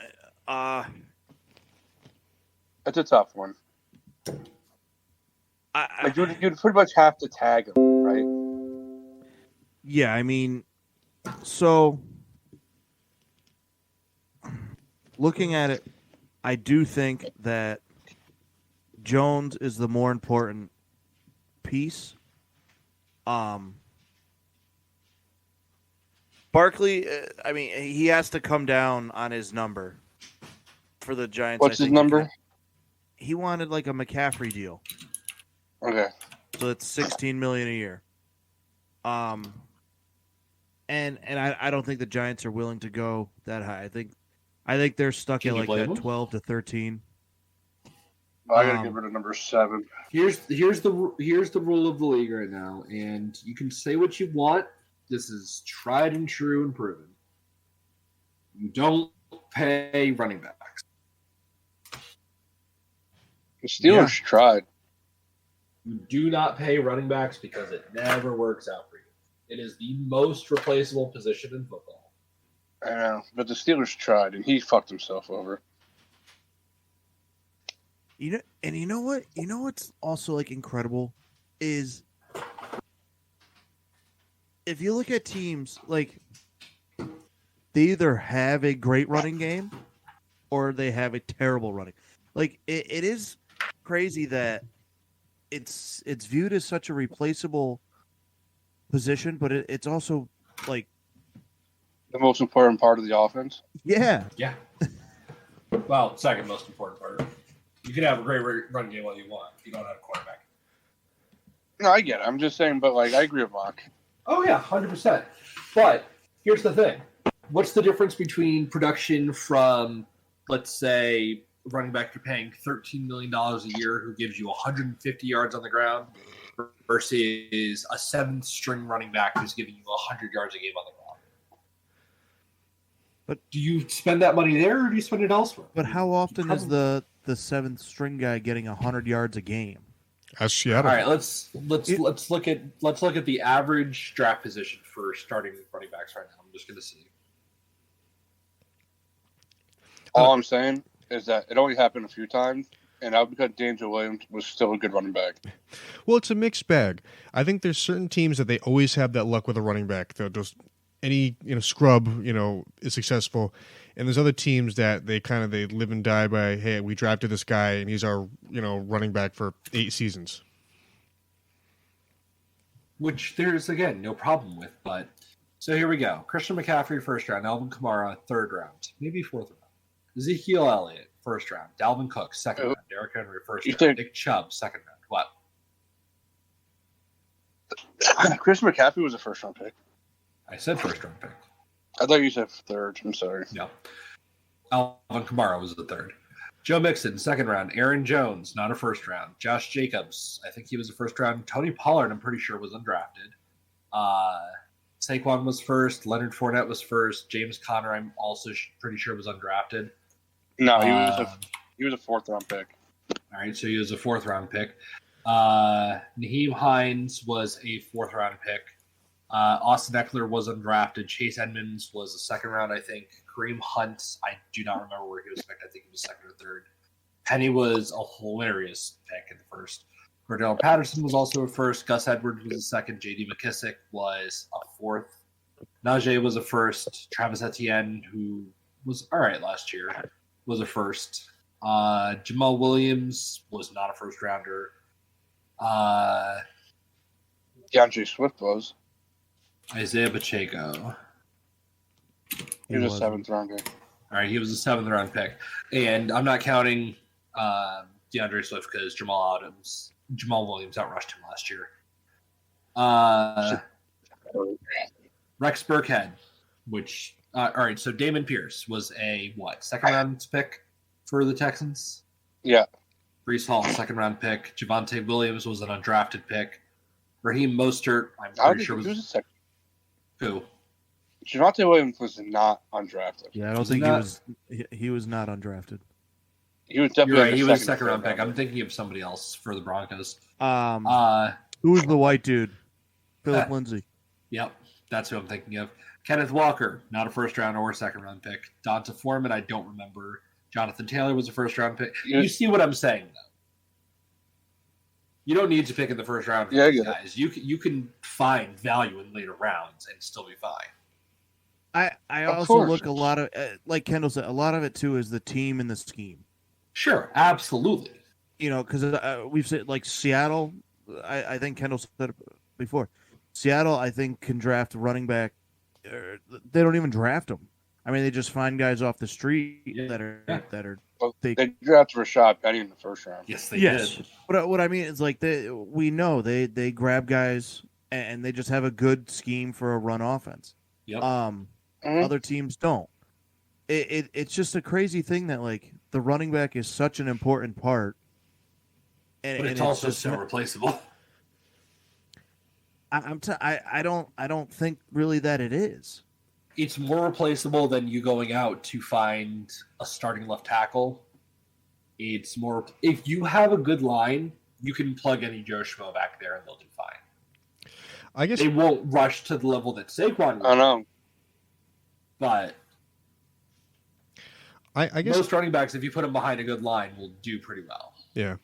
It's a tough one. I You'd pretty much have to tag him, right? yeah, I mean, so looking at it, I do think that Jones is the more important piece. Barkley, I mean, he has to come down on his number for the Giants. What's his number? He wanted like a McCaffrey deal. Okay. So it's $16 million a year. And I don't think the Giants are willing to go that high. I think they're stuck at like that 12 to 13. I gotta get rid of number 7. Here's the rule of the league right now, and you can say what you want. This is tried and true and proven. You don't pay running backs. The Steelers tried. You do not pay running backs because it never works out for you. It is the most replaceable position in football. I know, but the Steelers tried, and he fucked himself over. You know what? You know what's also like incredible is if you look at teams like they either have a great running game or they have a terrible running. Like it is crazy that it's viewed as such a replaceable position, but it's also like the most important part of the offense. Yeah. Well, second most important part. You can have a great run game all you want. You don't have a quarterback. No, I get it. I'm just saying, but like I agree with Mark. Oh yeah, 100%. But here's the thing: what's the difference between production from, let's say, running back you're paying $13 million a year who gives you 150 yards on the ground versus a 7th-string running back who's giving you 100 yards a game on the ground? But do you spend that money there or do you spend it elsewhere? But how often is the 7th-string guy getting 100 yards a game? As Seattle. All right, let's look at the average draft position for starting running backs right now. I'm just going to see. All I'm saying is that it only happened a few times, and that was because D'Angelo Williams was still a good running back. Well, it's a mixed bag. I think there's certain teams that they always have that luck with a running back. They'll just any scrub is successful, and there's other teams that they live and die by. Hey, we drafted this guy, and he's our running back for 8 seasons. Which there's again no problem with, but so here we go: Christian McCaffrey 1st round, Alvin Kamara 3rd round, maybe 4th round, Ezekiel Elliott 1st round, Dalvin Cook 2nd round, Derrick Henry 1st round, Nick Chubb 2nd round. What? Christian McCaffrey was a 1st-round pick. I said 1st-round pick. I thought you said 3rd. I'm sorry. No. Alvin Kamara was the 3rd. Joe Mixon, 2nd round. Aaron Jones, not a 1st round. Josh Jacobs, I think he was a 1st round. Tony Pollard, I'm pretty sure, was undrafted. Saquon was 1st. Leonard Fournette was 1st. James Conner, I'm also pretty sure, was undrafted. No, he was a 4th-round pick. All right, so he was a 4th-round pick. Naheem Hines was a 4th-round pick. Austin Eckler was undrafted. Chase Edmonds was a 2nd round, I think. Kareem Hunt, I do not remember where he was picked. I think he was 2nd or 3rd. Penny was a hilarious pick in the 1st. Cordell Patterson was also a 1st. Gus Edwards was a 2nd. J.D. McKissick was a 4th. Najee was a 1st. Travis Etienne, who was all right last year, was a 1st. Jamal Williams was not a first rounder. DeAndre Swift was. Isaiah Pacheco. He was a 7th rounder. All right, he was a 7th round pick. And I'm not counting DeAndre Swift because Jamal Williams outrushed him last year. Rex Burkhead, which all right, so Damon Pierce was a 2nd round pick for the Texans? Yeah. Breece Hall, 2nd round pick. Javonte Williams was an undrafted pick. Raheem Mostert, I'm pretty sure he was a second. Who? Javonte Williams was not undrafted. Yeah, I don't think he was not undrafted. He was definitely You're right, he was a 2nd round pick. I'm thinking of somebody else for the Broncos. Who was the white dude? Philip Lindsay. Yep, that's who I'm thinking of. Kenneth Walker, not a 1st round or 2nd round pick. Donta Foreman, I don't remember. Jonathan Taylor was a 1st round pick. You see what I'm saying, though. You don't need to pick in the 1st round for these guys. You can find value in later rounds and still be fine. I also look a lot of, like Kendall said, a lot of it too is the team and the scheme. Sure, absolutely. You know, because we've said like Seattle. I think Kendall said it before. Seattle, I think, can draft running back. They don't even draft them. I mean, they just find guys off the street that are. Well, they drafted Rashad Penny in the 1st round. Yes, they did. What I mean is like we know they grab guys and they just have a good scheme for a run offense. Yep. Other teams don't. It's just a crazy thing that like the running back is such an important part, but it's also so replaceable. I don't think really that it is. It's more replaceable than you going out to find a starting left tackle. It's more if you have a good line, you can plug any Joe Schmo back there and they'll do fine. I guess they won't rush to the level that Saquon will. I know. But I guess most running backs, if you put them behind a good line, will do pretty well. Yeah.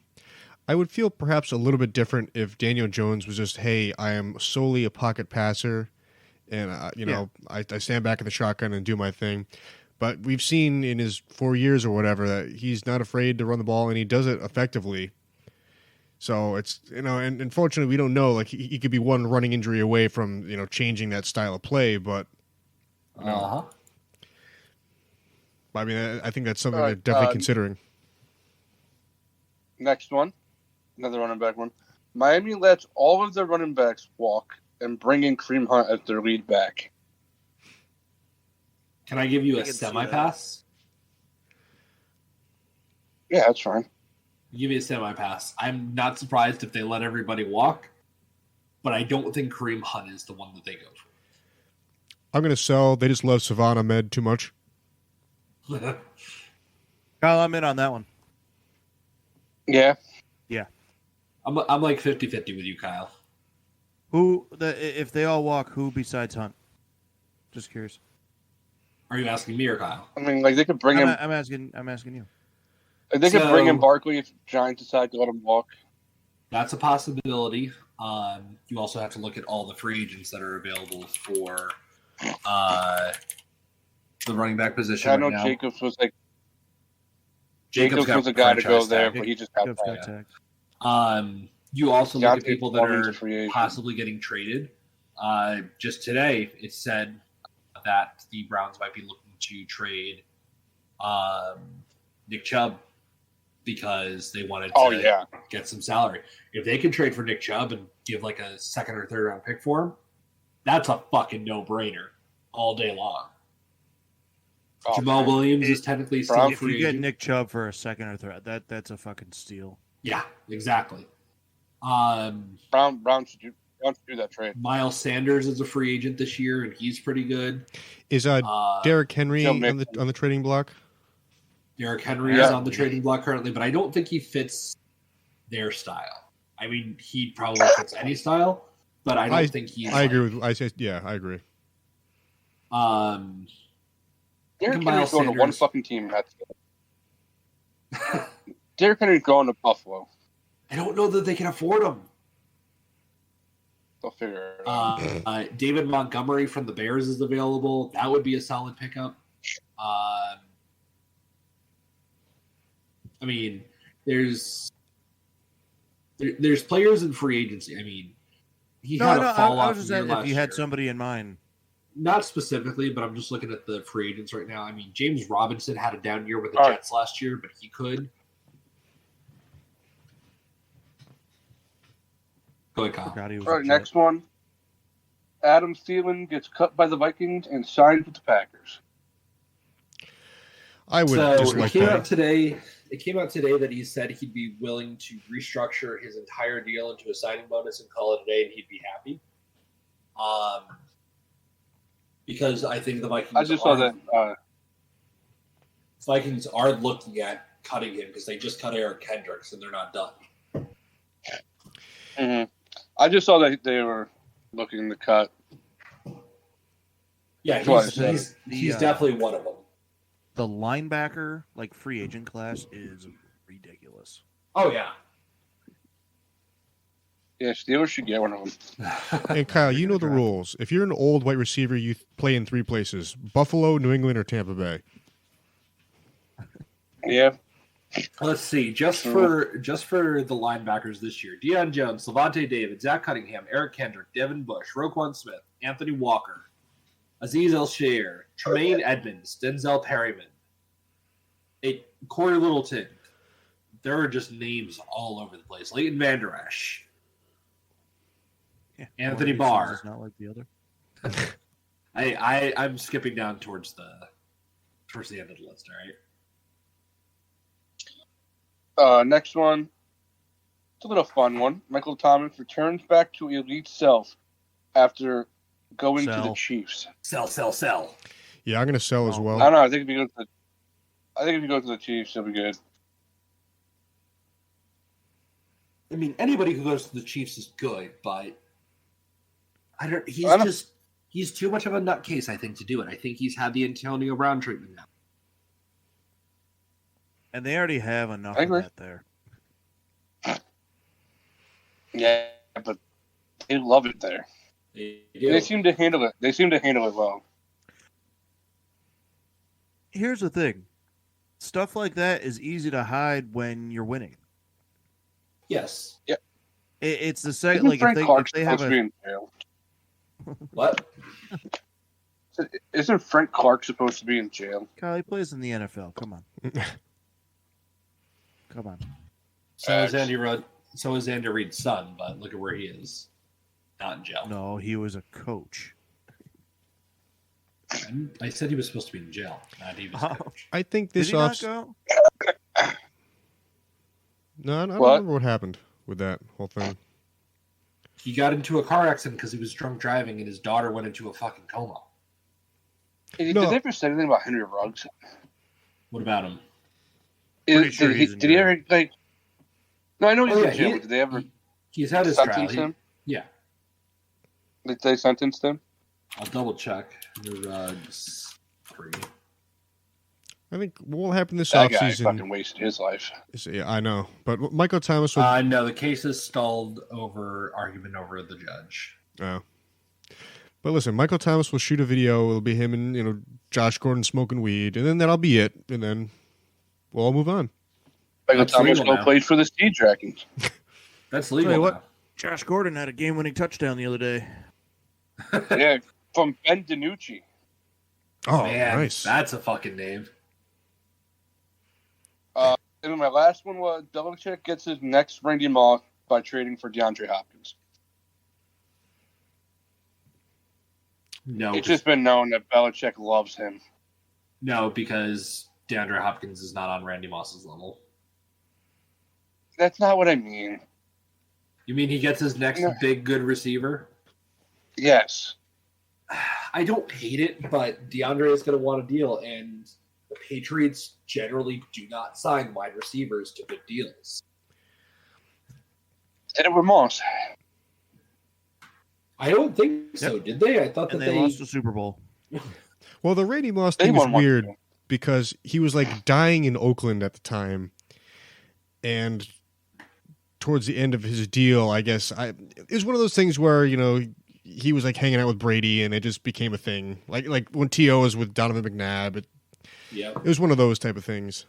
I would feel perhaps a little bit different if Daniel Jones was just, hey, I am solely a pocket passer, and I stand back in the shotgun and do my thing. But we've seen in his 4 years or whatever that he's not afraid to run the ball, and he does it effectively. So it's, and unfortunately we don't know, like he could be one running injury away from, changing that style of play, but I mean, I think that's something they're definitely considering. Next one, another running back one. Miami lets all of their running backs walk and bring in Kareem Hunt as their lead back. Can I give you a semi-pass? Yeah, that's fine. Give me a semi-pass. I'm not surprised if they let everybody walk, but I don't think Kareem Hunt is the one that they go for. I'm going to sell. They just love Savannah Med too much. Kyle, I'm in on that one. Yeah. Yeah. I'm like 50-50 with you, Kyle. If they all walk, who besides Hunt? Just curious. Are you asking me or Kyle? I mean, like they could bring him. I'm asking you. Like, they could bring in Barkley if Giants decide to let him walk. That's a possibility. You also have to look at all the free agents that are available for the running back position. I know right now. Jacobs was like. Jacobs was a guy to go there, but he just got tagged. You also look at people that are possibly getting traded. Just today, it said that the Browns might be looking to trade Nick Chubb because they wanted to get some salary. If they can trade for Nick Chubb and give like a 2nd or 3rd round pick for him, that's a fucking no-brainer all day long. Jamal Williams is technically still free. If you get Nick Chubb for a 2nd or 3rd, that's a fucking steal. Yeah, exactly. Brown should do that trade. Miles Sanders is a free agent this year, and he's pretty good. Is Derrick Henry on the trading block? Derrick Henry is on the trading block currently, but I don't think he fits their style. I mean, he probably fits any style, but I don't think he's. I agree with. I agree. Derrick Henry's going to one fucking team. Derrick Henry's going to Buffalo. I don't know that they can afford him. They'll figure it out. David Montgomery from the Bears is available. That would be a solid pickup. I mean, there's players in free agency. I mean, he had a fall I off was just year saying if last you had year. somebody in mind. Not specifically, but I'm just looking at the free agents right now. I mean, James Robinson had a down year with the All right. Jets last year, but he could. Go ahead, Kyle. Forgot he was All a right, Jet. next one. Adam Thielen gets cut by the Vikings and signed with the Packers. I would So just like it came that. out today. It came out today that he said he'd be willing to restructure his entire deal into a signing bonus and call it a day, and he'd be happy. Because I think the Vikings. I just saw that. Vikings are looking at cutting him because they just cut Eric Kendricks and they're not done. Mm-hmm. I just saw that they were looking to cut. Yeah, Twice. he's definitely one of them. The linebacker, like free agent class, is ridiculous. Oh yeah. Yeah, Steelers should get one of them. And Kyle, you know the rules. If you're an old white receiver, you play in 3 places: Buffalo, New England, or Tampa Bay. Yeah. Let's see. Just for the linebackers this year: Deion Jones, Levante David, Zach Cunningham, Eric Kendrick, Devin Bush, Roquan Smith, Anthony Walker, Azeez El-Shaair, Tremaine Edmonds, Denzel Perryman, Corey Littleton. There are just names all over the place. Leighton Vander Esch. Yeah, Anthony one Barr. is not like the other. I'm skipping down towards the end of the list. All right. Next one. It's a little fun one. Michael Thomas returns back to elite self after going to the Chiefs. Sell. Yeah, I'm going to sell as well. I don't know. I think if you go to the Chiefs, it'll be good. I mean, anybody who goes to the Chiefs is good, but he's too much of a nutcase, I think, to do it. I think he's had the Antonio Brown treatment now. And they already have enough I of agree. that there. Yeah, but they love it there. They seem to handle it. They seem to handle it well. Here's the thing. Stuff like that is easy to hide when you're winning. Yes. It's the second, Isn't like Frank if Clark they have supposed to be a in jail? What? Isn't Frank Clark supposed to be in jail? Kyle, he plays in the NFL. Come on. Come on. So is Andy Reid's son, but look at where he is. Not in jail. No, he was a coach. I said he was supposed to be in jail, not he was a coach. I think Did this he not off. go? No, I don't What? remember what happened with that whole thing. He got into a car accident because he was drunk driving, and his daughter went into a fucking coma. Did No. they ever say anything about Henry Ruggs? What about him? Pretty sure he's in did he jail. ever like? No, I know he's Oh, in yeah, jail. he- but did they ever He's had his trial. sentence him? Yeah, Did they sentence him? I'll double check. Ruggs 3. I think what will happen this That guy offseason. fucking wasted his life. Yeah, I know. But Michael Thomas will. No, the case is stalled over argument over the judge. Oh. But listen, Michael Thomas will shoot a video. It'll be him and Josh Gordon smoking weed, and then that'll be it. And then we'll all move on. Michael That's Thomas legal go now. played for the Sea Dragons. That's Tell legal. you what. now. Josh Gordon had a game-winning touchdown the other day. Yeah, from Ben DiNucci. Oh, Man, nice. that's a fucking name. And then my last one was Belichick gets his next Randy Moss by trading for DeAndre Hopkins. No, It's just been known that Belichick loves him. no, because DeAndre Hopkins is not on Randy Moss's level. That's not what I mean. You mean he gets his next No. big good receiver? Yes. I don't hate it, but DeAndre is going to want a deal, and the Patriots generally do not sign wide receivers to good deals. Did it with Moss. I don't think so, did they? I thought And that they lost the Super Bowl. Well, the Randy Moss They thing is won one. weird because he was like dying in Oakland at the time, and towards the end of his deal, I guess it was one of those things where he was like hanging out with Brady, and it just became a thing. Like when T.O. was with Donovan McNabb, it Yeah. was one of those type of things.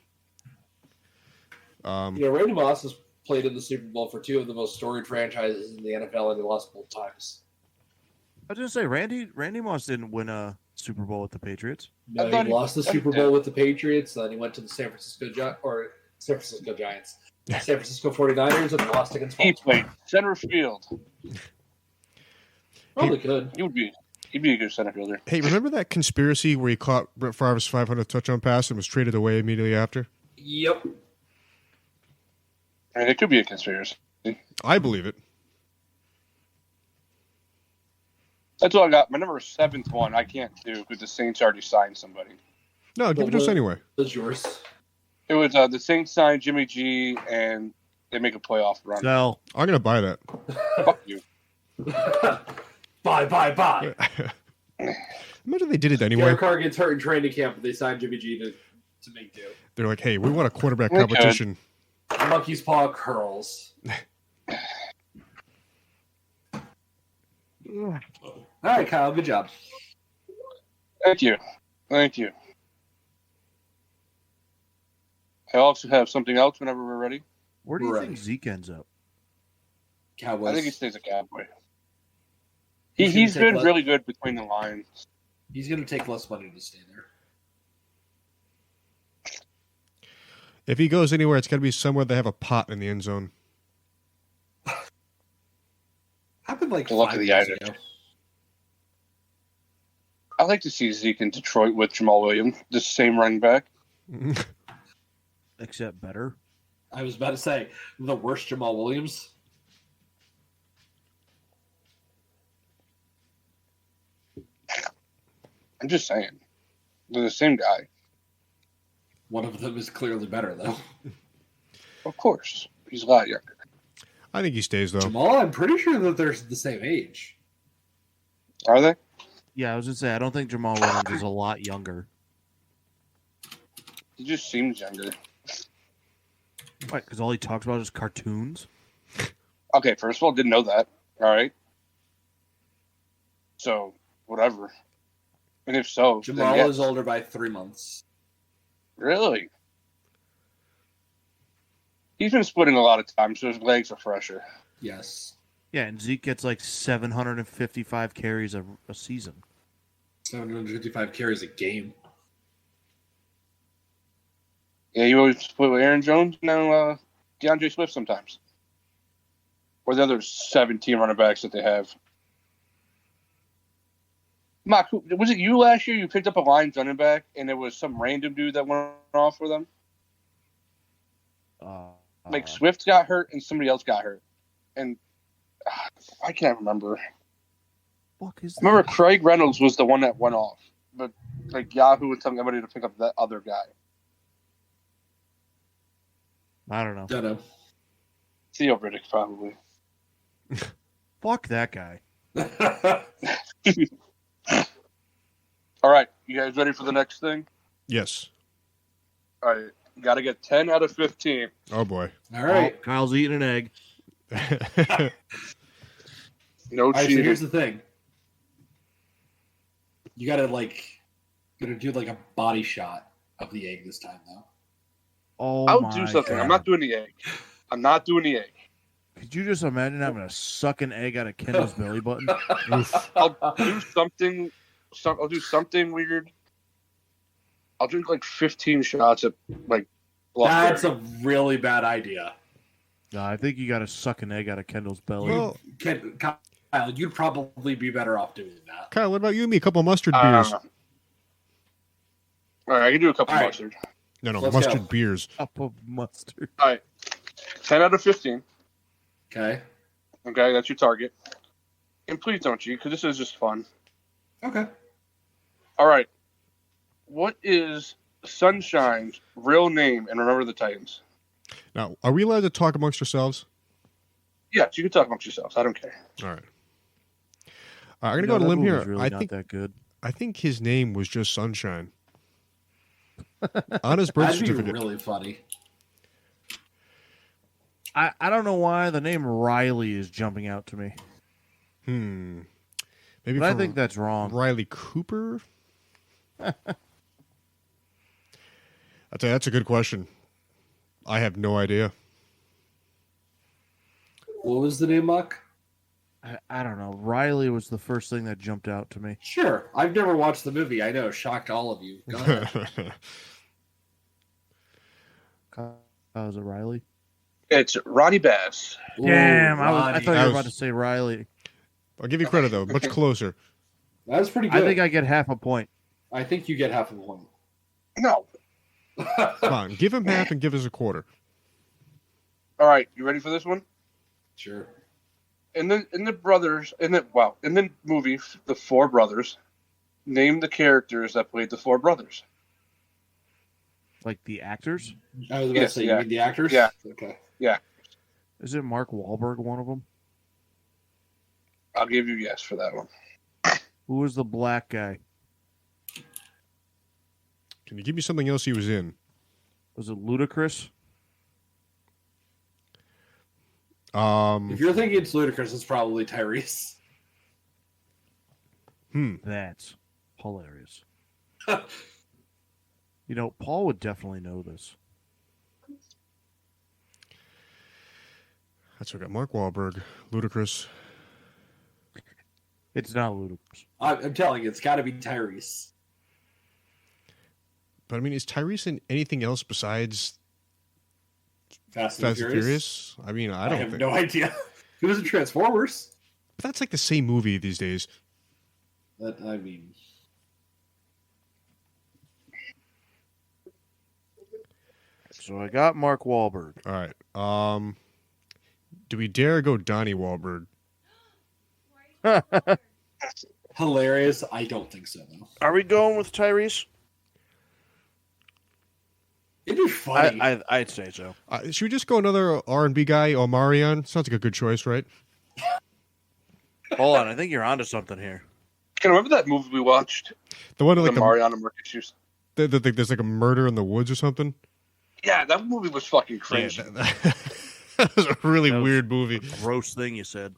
Randy Moss has played in the Super Bowl for two of the most storied franchises in the NFL, and he lost both times. I was gonna say Randy Moss didn't win a Super Bowl with the Patriots. No, he lost the Super Bowl with the Patriots, then he went to the San Francisco Giants. San Francisco 49ers, and lost against He Baltimore. played center field. Probably could. He'd be a good center fielder. Hey, remember that conspiracy where he caught Brett Favre's 500 touchdown pass and was traded away immediately after? Yep. I mean, it could be a conspiracy. I believe it. That's all I got. My number 7th one I can't do because the Saints already signed somebody. No, give it to us anyway. That's yours. It was the Saints signed Jimmy G, and they make a playoff run. No, I'm going to buy that. Fuck you. Bye. Imagine they did it anyway. Derek Carr gets hurt in training camp, but they signed Jimmy G to make do. They're like, hey, we want a quarterback We could. competition. Monkey's paw curls. All right, Kyle, good job. Thank you. I also have something else whenever we're ready. where do you Right. think Zeke ends up? Cowboys. I think he stays a Cowboy. He's He's gonna take been really good between the lines. He's going to take less money to stay there. If he goes anywhere, it's got to be somewhere they have a pot in the end zone. Happened like Good luck 5 to the years Irish. ago. I like to see Zeke in Detroit with Jamal Williams, the same running back. Except better. I was about to say, the worst Jamal Williams. I'm just saying. They're the same guy. One of them is clearly better, though. Of course. He's a lot younger. I think he stays, though. Jamal, I'm pretty sure that they're the same age. Are they? Yeah, I was gonna say I don't think Jamal Williams is a lot younger. He just seems younger. What? Because all he talks about is cartoons. Okay, first of all, didn't know that. All right. So, whatever. And if so, then Jamal yes. is older by 3 months. Really? He's been splitting a lot of time, so his legs are fresher. Yes. Yeah, and Zeke gets like 755 carries a season. 755 carries a game. Yeah, you always split with Aaron Jones, now DeAndre Swift sometimes. Or the other 17 running backs that they have. Mark, was it you last year? You picked up a Lions running back, and there was some random dude that went off for them? Like Swift got hurt, and somebody else got hurt. And I can't remember. Fuck is I remember Craig Reynolds was the one that went off. But like Yahoo was telling everybody to pick up that other guy. I don't know. Don't know. Theo Riddick, probably. Fuck that guy. All right, you guys ready for the next thing? Yes. All right, you got to get 10 out of 15. Oh, boy. All right. Oh, Kyle's eating an egg. No All right, so cheating. here's the thing. You gotta do like a body shot of the egg this time, though. Oh, I'll my do something. God. I'm not doing the egg. I'm not doing the egg. Could you just imagine having to suck an egg out of Kendall's belly button? Oof. I'll do something. I'll do something weird. I'll drink like 15 shots of like. That's Blackberry. a really bad idea. No, I think you got to suck an egg out of Kendall's belly. Well, Kyle, you'd probably be better off doing that. Kyle, what about you and me? A couple mustard All beers. right, I can do a couple All right. mustard. No, Let's mustard go. beers. Cup of mustard. All right, 10 out of 15. Okay. Okay, that's your target. And please don't cheat, because this is just fun. Okay. All right, what is Sunshine's real name? And remember the Titans. Now, are we allowed to talk amongst ourselves? Yes, you can talk amongst yourselves. I don't care. All right. I'm going to go on a limb here. Really I not think that good. his name was just Sunshine. On his birth That'd be certificate. really funny. I don't know why the name Riley is jumping out to me. Maybe But I from think that's wrong. Riley Cooper? I'll tell you, that's a good question. I have no idea. What was the name, Muck? I don't know. Riley was the first thing that jumped out to me. Sure. I've never watched the movie. I know. Shocked all of you. Go ahead. Was it Riley? It's Ronnie Bass. Damn, I Ronnie. thought you were about to say Riley. I'll give you credit, though. Much closer. That was pretty good. I think I get half a point. I think you get half a point. No. Come on, give him half and give us a quarter. All right, you ready for this one? Sure. In the movie, The Four Brothers, name the characters that played the four brothers. Like the actors? I was about to say, you mean the actors? Yeah. Okay. Yeah. Is it Mark Wahlberg one of them? I'll give you yes for that one. Who was the black guy? Can you give me something else he was in? Was it Ludacris? If you're thinking it's Ludacris, it's probably Tyrese. That's hilarious. You know, Paul would definitely know this. That's what I got. Mark Wahlberg, Ludacris. It's not Ludacris. I'm telling you, it's got to be Tyrese. But I mean, is Tyrese in anything else besides Fast and Furious? I mean, I I don't have think. no idea. He was in Transformers. But that's like the same movie these days. I mean, So I got Mark Wahlberg. All right. Do we dare go Donnie Wahlberg? hilarious. I don't think so, though. Are we going with Tyrese? It'd be funny. I'd say so. Should we just go another R&B guy, Omarion? Sounds like a good choice, right? Hold on, I think you're onto something here. Can you remember that movie we watched? The one like The Mariana Murphy shoes. there's like a murder in the woods or something. Yeah, that movie was fucking crazy. Yeah, that was a really weird movie. Gross thing you said.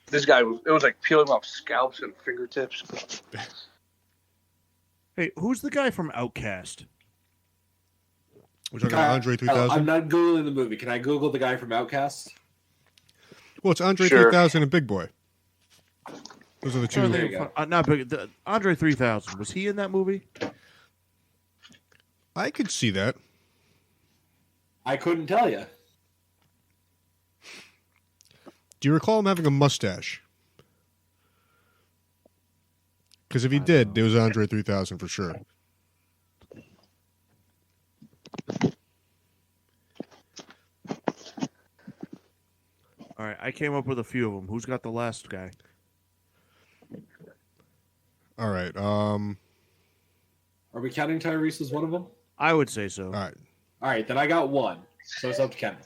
This guy it was like peeling off scalps and fingertips. Hey, who's the guy from Outcast? We're talking about Andre 3000. I'm not Googling the movie. Can I Google the guy from Outcast? Well, it's Andre Sure. 3000 and Big Boy. Those are the two. there you go. Not big. Andre 3000. Was he in that movie? I could see that. I couldn't tell you. Do you recall him having a mustache? Because if he did, it was Andre 3000 for sure. All right, I came up with a few of them. Who's got the last guy? All right. Are we counting Tyrese as one of them? I would say so. All right. All right, then I got one. So it's up to Ken.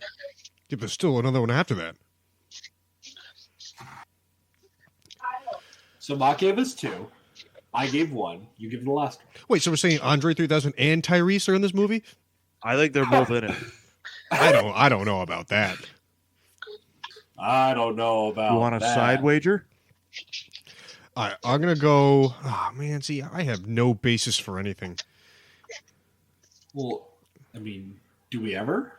Yeah, but still another one after that. So Mock gave us two. I gave one. You give the last one. Wait, so we're saying Andre 3000 and Tyrese are in this movie? I think they're both in it. I don't know about that. I don't know about You want a that. side wager? All right, I'm going to go... Oh, man, see, I have no basis for anything. Well, I mean, do we ever?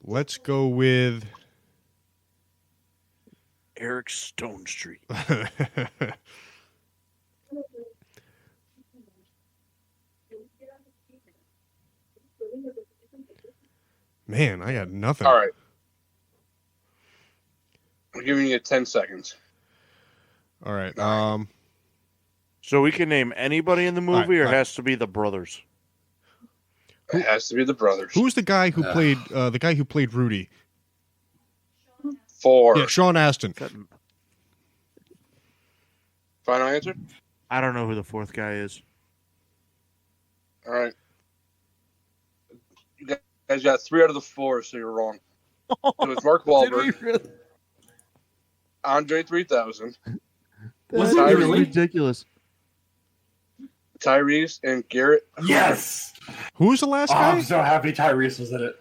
Let's go with... Eric Stone Street. Man, I got nothing. All right. I'm giving you 10 seconds. All right. So we can name anybody in the movie, All right, or all it has to be the brothers? It has to be the brothers. Who's the guy who played Rudy? 4. Yeah, Sean Astin. Final answer? I don't know who the fourth guy is. All right. You guys got 3 out of the 4, so you're wrong. It was Mark Wahlberg, Really? Andre 3000, Was it Tyrese. really? ridiculous? Tyrese, and Garrett. Yes! Who was the last Oh, guy? I'm so happy Tyrese was in it.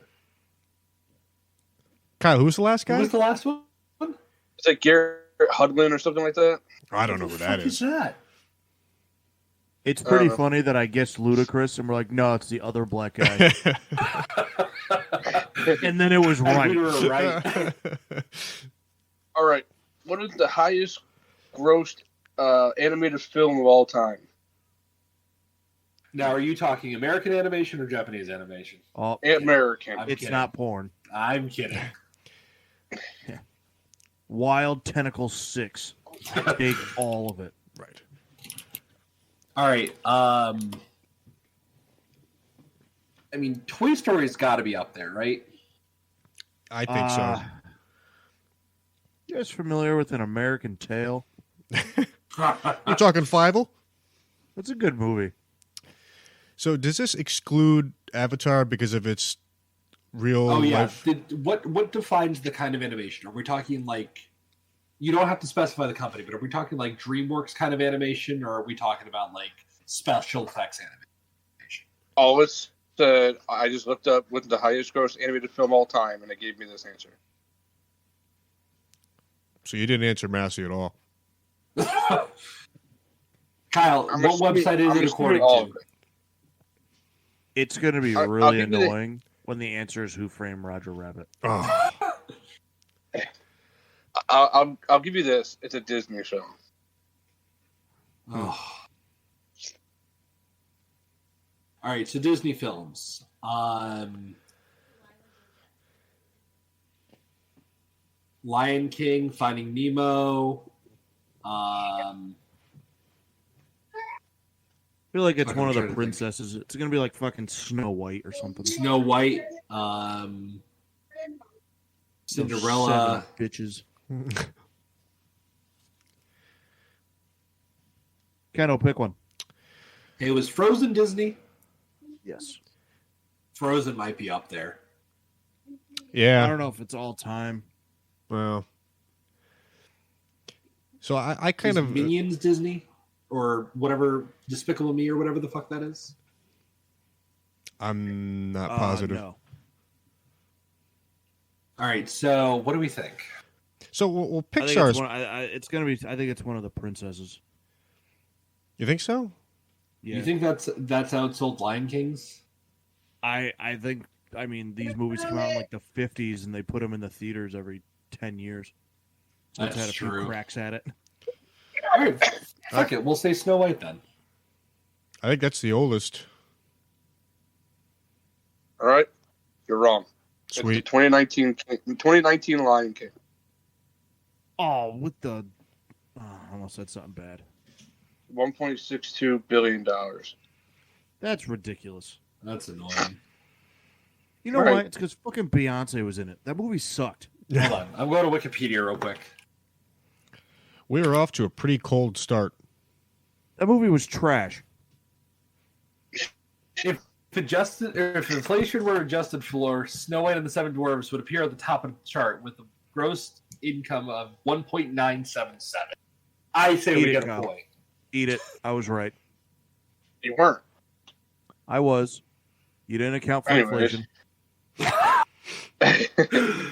Kyle, who was the last Who guy? was the last one? It's like Garrett Hudlin or something like that. I don't know who that What is. the fuck is that? It's pretty funny that I guessed Ludacris, and we're like, no, it's the other black guy. And then it was right. We were right. All right. What is the highest grossed animated film of all time? Now, are you talking American animation or Japanese animation? Oh, American. I'm it's kidding. not porn. I'm kidding. Wild Tentacle 6. Take all of it. Right. All right. I mean, Toy Story's got to be up there, right? I think so. You guys familiar with An American Tail? You're talking Fievel? That's a good movie. So does this exclude Avatar because of its real life? What defines the kind of animation? Are we talking like, you don't have to specify the company, but are we talking like DreamWorks kind of animation, or are we talking about like special effects animation? Oh, it's I just looked up what's the highest gross animated film all time, and it gave me this answer. So you didn't answer Massey at all. Kyle, what website is it according to? It's going to be really annoying when the answer is Who Framed Roger Rabbit. Oh. I'll give you this. It's a Disney film. Oh. All right, so Disney films. Lion King, Finding Nemo. I feel like it's Fucking one of the trying to princesses. It's going to be like fucking Snow White or something. Snow White. Cinderella. 7 bitches. Keno, pick one. It was Frozen Disney. Yes. Frozen might be up there. Yeah. I don't know if it's all time. Well. So I kind of Minions Disney or whatever, Despicable Me or whatever the fuck that is. I'm not positive. No. All right, so what do we think? So well, I think Pixar's. it's going to be. I think it's one of the princesses. You think so? Yeah. You think that's outsold Lion Kings? I think. I mean, these movies come out in like the 50s, and they put them in the theaters every 10 years. So That's it's had a true. few cracks at it. All right, fuck it. We'll say Snow White then. I think that's the oldest. All right, you're wrong. Sweet. It's the 2019 Lion King. Oh, with the. I almost said something bad. $1.62 billion. That's ridiculous. That's annoying. You know Right. why? It's because fucking Beyonce was in it. That movie sucked. Hold on. I'm going to Wikipedia real quick. We are off to a pretty cold start. That movie was trash. If inflation were adjusted for, Snow White and the Seven Dwarfs would appear at the top of the chart with a gross income of 1.977. I say we Eat it, get a Kyle. point. Eat it. I was right. You weren't. I was. You didn't account for Anyways. inflation.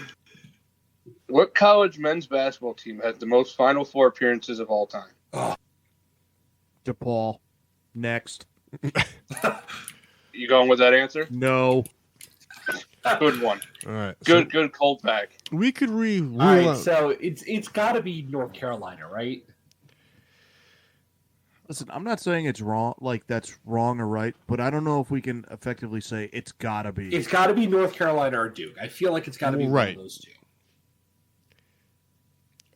What college men's basketball team has the most Final Four appearances of all time? DePaul. Next. You going with that answer? No. Good one. All right. Good cold pack. We could All rule right, out. so it's got to be North Carolina, right? Listen, I'm not saying it's wrong, like that's wrong or right, but I don't know if we can effectively say it's gotta be. It's got to be North Carolina or Duke. I feel like it's got to be one Right. of those two.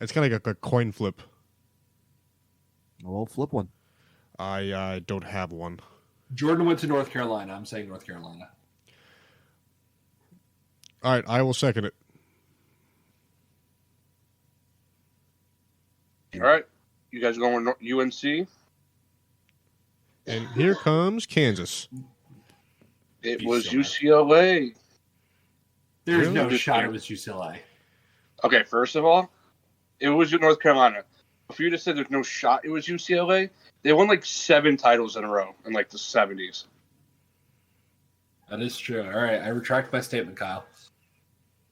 It's kind of like a coin flip. Well, flip one. I don't have one. Jordan went to North Carolina. I'm saying North Carolina. All right, I will second it. All right. You guys going with UNC? And here comes Kansas. It was UCLA. There's Really? no shot it was UCLA. Okay, first of all, it was North Carolina. If you just said there's no shot it was UCLA, they won like 7 titles in a row in like the 70s. That is true. All right, I retract my statement, Kyle.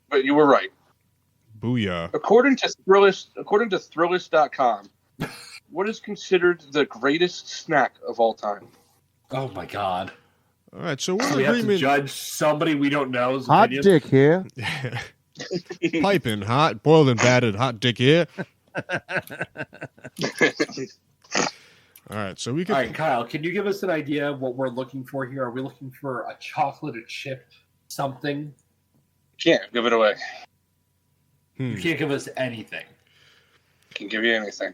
But you were right. Booyah. According to Thrillist.com, What is considered the greatest snack of all time? Oh my god. All right, so we're So in we have to agreement. judge somebody we don't know's Hot opinion? dick here. Piping hot, boiled and battered, hot dick here. All right, so we could. All right, Kyle, can you give us an idea of what we're looking for here? Are we looking for a chocolate, a chip, something? Can't give it away. You can't give us anything. Can give you anything.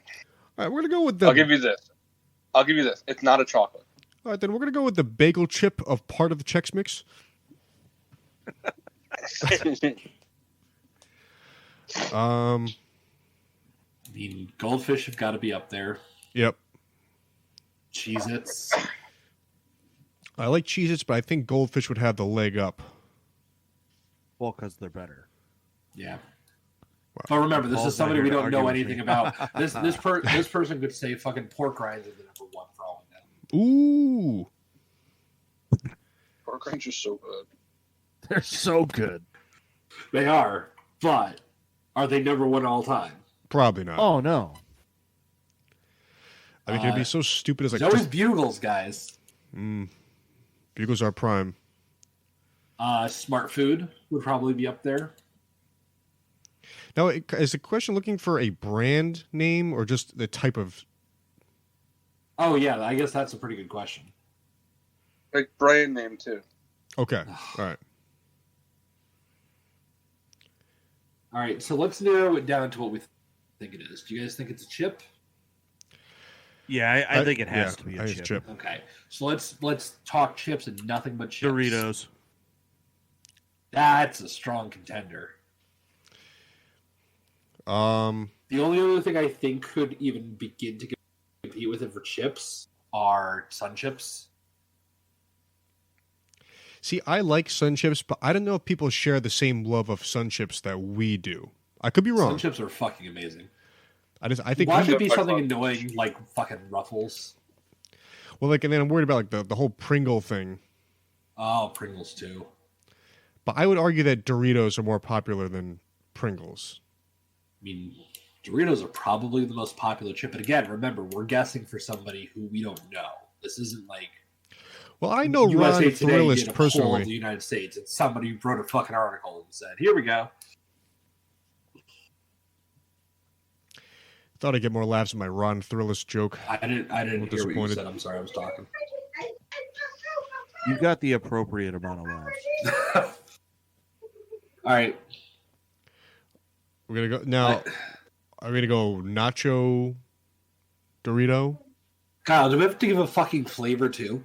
All right, we're gonna go with the. I'll give you this. It's not a chocolate. All right, then we're gonna go with the bagel chip of part of the Chex Mix. I mean, goldfish have got to be up there. Yep. Cheez-Its. I like Cheez-Its, but I think Goldfish would have the leg up. Well, because they're better. Yeah. But remember, this is somebody we don't know anything about. This person could say fucking pork rinds are the number one for all we know. Ooh. Pork rinds are so good. They're so good. They are, but are they number one all time? Probably not. Oh, no. I think it'd be so stupid as like. There's always Bugles, guys. Bugles are prime. Smart Food would probably be up there. Now, is the question looking for a brand name or just the type of? Oh yeah, I guess that's a pretty good question. Like brand name too. Okay. All right. All right, so let's narrow it down to what we think it is. Do you guys think it's a chip? Yeah, I think it has to be I a think it's chip. Okay, so let's talk chips and nothing but chips. Doritos. That's a strong contender. The only other thing I think could even begin to compete with it for chips are Sun Chips. See, I like Sun Chips, but I don't know if people share the same love of Sun Chips that we do. I could be wrong. Sun Chips are fucking amazing. I think. Why should it be something annoying like fucking Ruffles? Well, like, and then I'm worried about like the whole Pringle thing. Oh, Pringles too. But I would argue that Doritos are more popular than Pringles. I mean, Doritos are probably the most popular chip. But again, remember, we're guessing for somebody who we don't know. This isn't like. Well, I know USA Ron Today Thrillist did a poll personally. of the United States, and somebody wrote a fucking article and said, "Here we go." Thought I'd get more laughs at my Ron Thrillist joke. I didn't hear what you disappointed. said. I'm sorry, I was talking. You got the appropriate amount of laughs. All right. We're gonna go now. Are we gonna go Nacho Dorito? Kyle, do we have to give a fucking flavor too?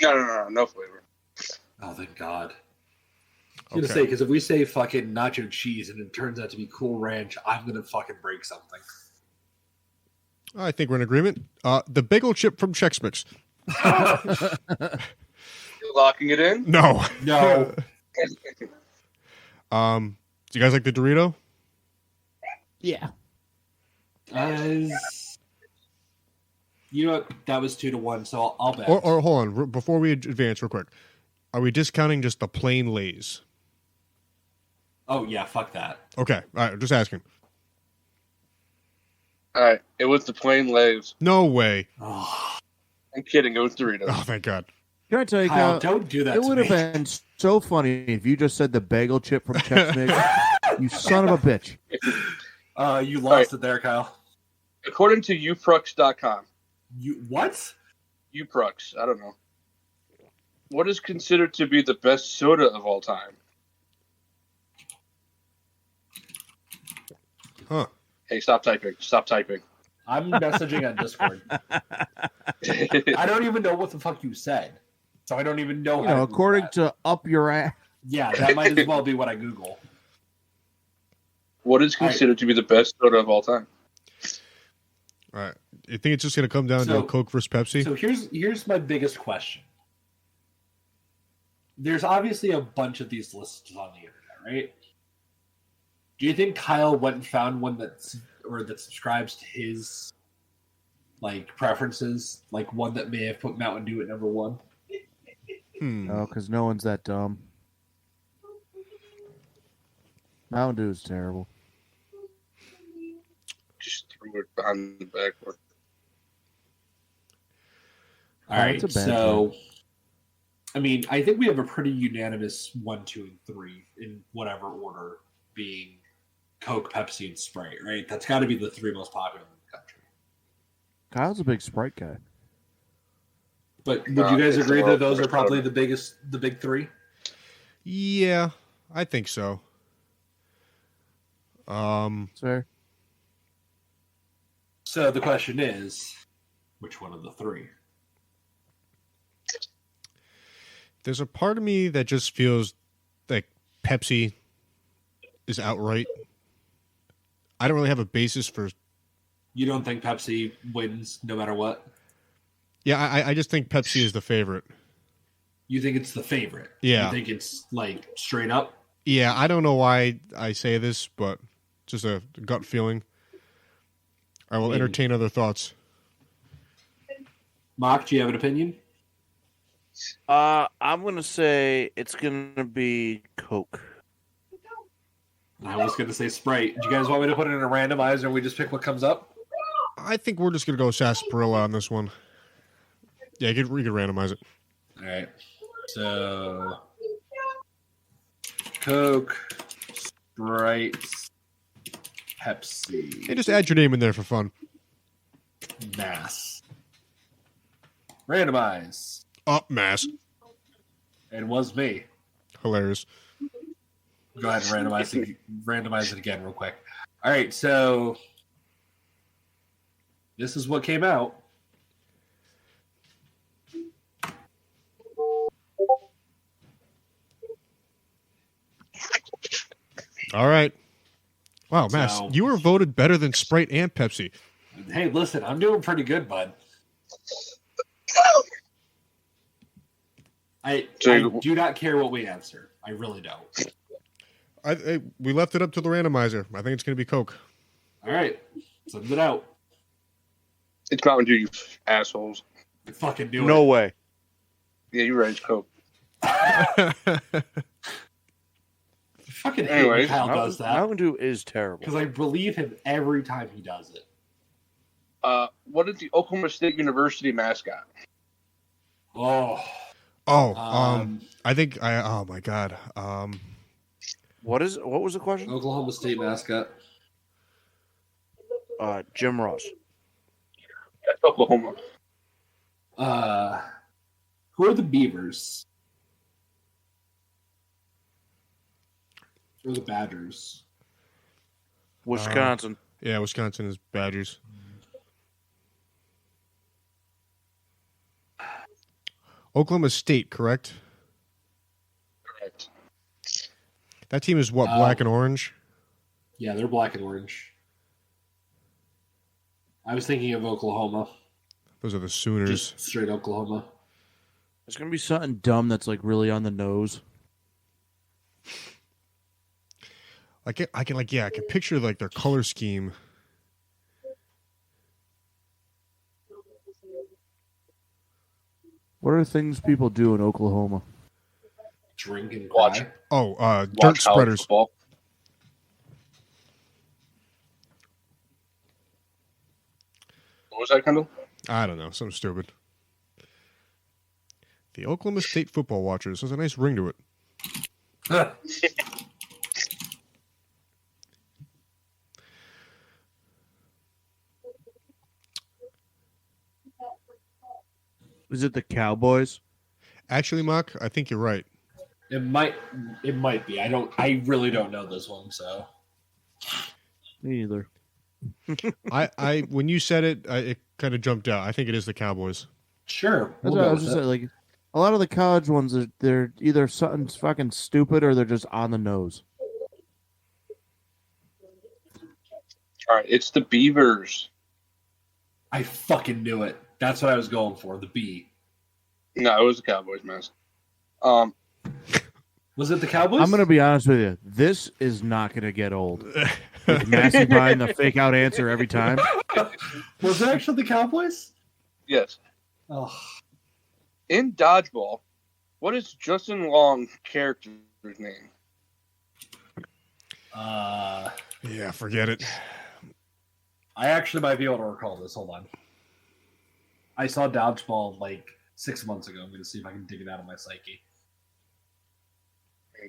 No flavor. Oh, thank God. I was Okay. gonna say, because if we say fucking nacho cheese and it turns out to be Cool Ranch, I'm gonna fucking break something. I think we're in agreement. The bagel chip from Chex Mix. You locking it in? No. No. Do you guys like the Dorito? Yeah. You know what? That was 2-1, so I'll bet. Or hold on, before we advance, real quick. Are we discounting just the plain Lay's? Oh yeah, fuck that. Okay, all right, just asking. All right, it was the plain Lay's. No way. Oh, I'm kidding. It was Doritos. Oh, thank God. Can I tell you, Kyle, Kyle, don't do that. it to would me. have been so funny if you just said the bagel chip from Chex Mix. You son of a bitch. You lost it there, Kyle. According to uprux.com, You what? Uprux, I don't know. What is considered to be the best soda of all time? Huh. Hey, stop typing. Stop typing. I'm messaging on Discord. I don't even know what the fuck you said, so I don't even know. You how know, to Google according that. to Up Your Ass. Yeah, that might as well be what I Google. What is considered to be the best soda of all time? All right. You think it's just going to come down to a Coke versus Pepsi? So here's my biggest question. There's obviously a bunch of these lists on the internet, right? Do you think Kyle went and found one that subscribes to his like preferences, like one that may have put Mountain Dew at number one? No, because no one's that dumb. Mountain Dew is terrible. Just threw it behind the back. All right, that's a bad so I mean, I think we have a pretty unanimous 1, 2, and 3 in whatever order, being Coke, Pepsi, and Sprite. Right? That's got to be the 3 most popular in the country. Kyle's a big Sprite guy. But would you guys it's agree more that those are Coke. probably the big 3? Yeah, I think so. Fair. So the question is, which one of the 3? There's a part of me that just feels like Pepsi is outright. I don't really have a basis for. You don't think Pepsi wins no matter what? Yeah, I just think Pepsi is the favorite. You think it's the favorite? Yeah. You think it's like straight up? Yeah, I don't know why I say this, but just a gut feeling. I will entertain other thoughts. Mock, do you have an opinion? I'm gonna say it's gonna be Coke. I was going to say Sprite. Do you guys want me to put it in a randomizer and we just pick what comes up? I think we're just going to go sarsaparilla on this one. Yeah, we could randomize it. All right. So, Coke, Sprite, Pepsi, Hey, just add your name in there for fun. Mass. Randomize. Up, mass. It was me. Hilarious. Go ahead and randomize it again real quick. All right, so this is what came out. All right. Wow, Mass, So- you were voted better than Sprite and Pepsi. Hey, listen, I'm doing pretty good, bud. I do not care what we answer. I really don't. We left it up to the randomizer. I think it's going to be Coke. All right, send it out. It's Mountain Dew, you assholes. I fucking do No it. way. Yeah, you're right. It's Coke. I fucking hate when Anyways, Kyle does that Mountain Dew is terrible. because I believe him every time he does it. What is the Oklahoma State University mascot? Oh, I think oh my God. What was the question? Oklahoma State mascot. Jim Ross. That's Oklahoma. Who are the Beavers? Or the Badgers? Wisconsin. Yeah, Wisconsin is Badgers. Oklahoma State, correct? Correct. That team is what, black and orange? Yeah, they're black and orange. I was thinking of Oklahoma. Those are the Sooners. Just straight Oklahoma. It's gonna be something dumb that's like really on the nose. I can picture like their color scheme. What are things people do in Oklahoma? Drink and Watch. cry. Oh, dirt Watch college spreaders. football. What was that, Kendall? I don't know, something stupid. The Oklahoma State Football Watchers has a nice ring to it. Is it the Cowboys? Actually, Mark, I think you're right. It might be. I really don't know this one, so Me either. I when you said it, it kind of jumped out. I think it is the Cowboys. sure. That's We'll what I go was with just it. saying, like a lot of the college ones, they're either something fucking stupid or they're just on the nose. All right, it's the Beavers. I fucking knew it. That's what I was going for. The B. No, it was the Cowboys, man. Was it the Cowboys? I'm gonna be honest with you. This is not gonna get old. Like Massey buying the fake out answer every time. Was it actually the Cowboys? Yes. Oh, In Dodgeball, what is Justin Long's character's name? Yeah, forget it. I actually might be able to recall this. Hold on. I saw Dodgeball like 6 months ago. I'm going to see if I can dig it out of my psyche.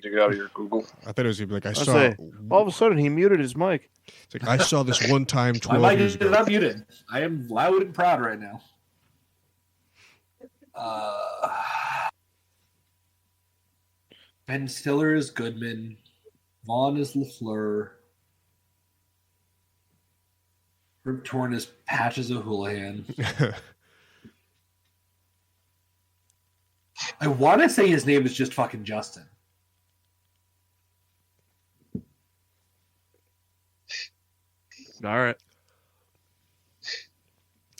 Dig it out of your Google. I thought it was gonna be like I I'll saw. say, all of a sudden, he muted his mic. It's like I saw this one time My 12 mic years is ago. not muted. I am loud and proud right now. Ben Stiller is Goodman. Vaughn is LaFleur. Rip Torn is Patches O'Houlihan. I want to say his name is just fucking Justin. All right.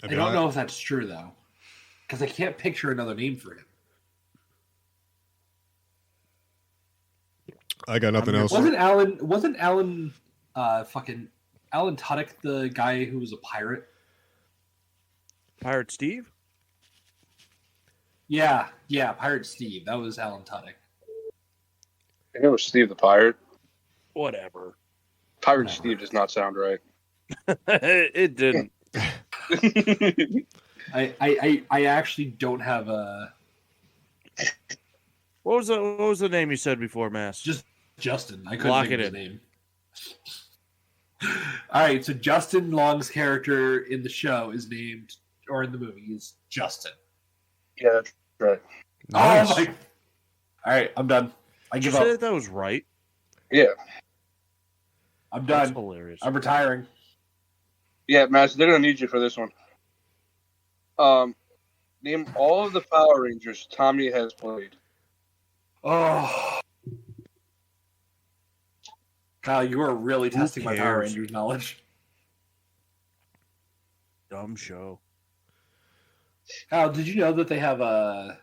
I don't know if that's true though, because I can't picture another name for him. I got nothing else. Wasn't Alan fucking Alan Tudyk the guy who was a pirate? Pirate Steve? Yeah, Pirate Steve. That was Alan Tudyk. I think it was Steve the Pirate. Whatever. Pirate Steve does not sound right. It didn't. I actually don't have a. What was the name you said before, Mass? Just Justin. I couldn't Lock think it of his in. name. All right, so Justin Long's character in the show is named, or in the movie, is Justin. Yeah, that's right. Nice. Oh my! All right, I'm done. I Did you give say up. that was right? Yeah. I'm That's done. hilarious. I'm retiring. Yeah, Master, they're going to need you for this one. Name all of the Power Rangers Tommy has played. Oh, Kyle, you are really testing my Power cares? Rangers knowledge. Dumb show. Kyle, did you know that they have a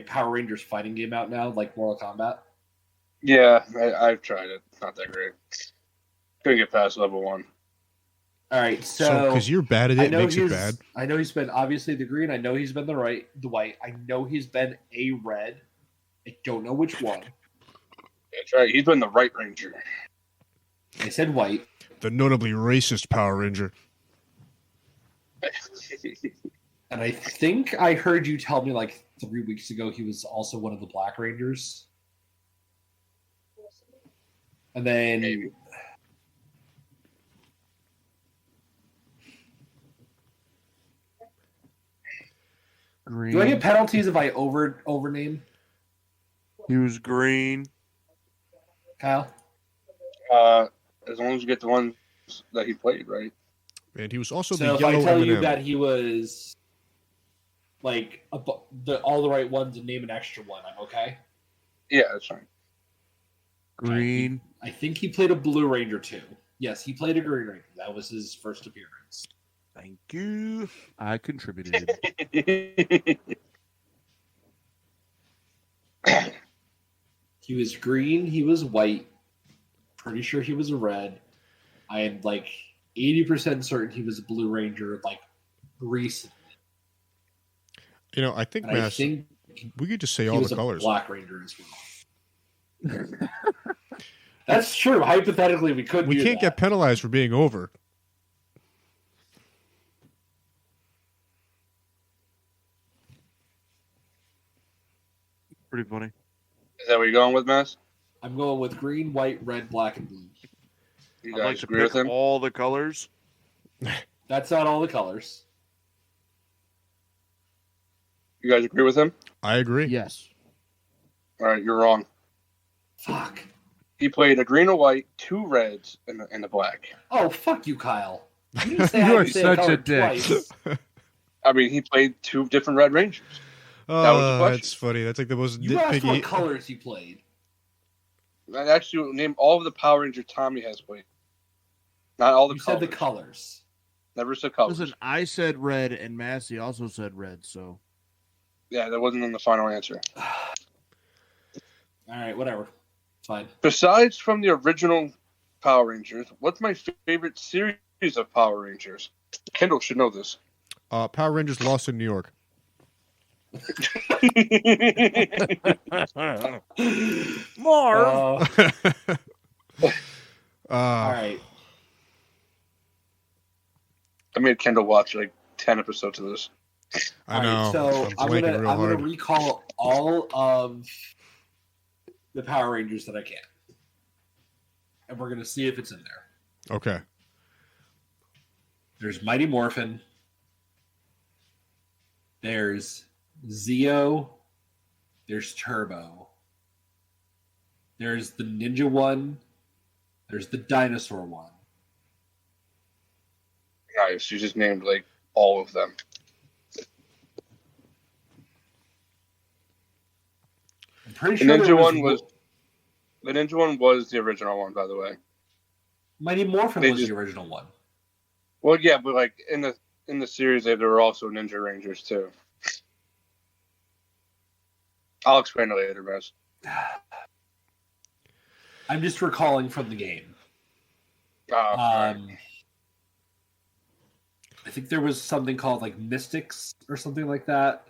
Power Rangers fighting game out now, like Mortal Kombat? Yeah, I've tried it. It's not that great. Couldn't get past level 1. All right, So because you're bad at it, makes it bad. I know he's been obviously the green. I know he's been the white. I know he's been a red. I don't know which one. That's right. He's been the right Ranger. I said white. The notably racist Power Ranger. And I think I heard you tell me like 3 weeks ago he was also one of the Black Rangers. And then Maybe. Green. do I get penalties if I overname He was green. Kyle? As long as you get the ones that he played, right? And he was also So the if yellow I tell you M&M. that he was like all the right ones and name an extra one, I'm okay. Yeah, that's fine. Green. I think he played a Blue Ranger too. Yes, he played a Green Ranger. That was his first appearance. Thank you. I contributed. He was green. He was white. Pretty sure he was a red. I am like 80% certain he was a Blue Ranger, like recently. You know, I think, And I Mass, think we could just say he all was the a colors. Black Ranger as well. That's true. Hypothetically, we could. We do can't that. get penalized for being over. Pretty funny. Is that what you're going with, Mass? I'm going with green, white, red, black, and blue. You I'd guys like to agree with pick him? all the colors. That's not all the colors. You guys agree with him? I agree. Yes. All right, you're wrong. Fuck. He played a green and white, 2 reds, and a black. Oh, fuck you, Kyle. You didn't say You I are could say such a color dick. twice. I mean, he played 2 different Red Rangers. That was the Oh, question. that's funny. That's like the most You asked nitpicky. what colors he played. I actually name all of the Power Ranger Tommy has played. Not all the You colors. said the colors. Never said colors. Listen, I said red, and Massey also said red. So Yeah, that wasn't in the final answer. All right, whatever. Fine. Besides from the original Power Rangers, what's my favorite series of Power Rangers? Kendall should know this. Power Rangers Lost in New York. Marv. All Uh, right. I made Kendall watch like 10 episodes of this. I know. So I'm blanking gonna real hard. recall all of the Power Rangers that I can, and we're gonna see if it's in there. Okay. There's Mighty Morphin. There's Zeo. There's Turbo. There's the Ninja one. There's the Dinosaur one. Nice. You just named like all of them. I'm pretty The sure the Ninja one was the original one, by the way. Mighty Morphin They was just- the original one. Well, yeah, but like in the series, there were also Ninja Rangers too. I'll explain it later, guys. I'm just recalling from the game. Right. I think there was something called like Mystics or something like that.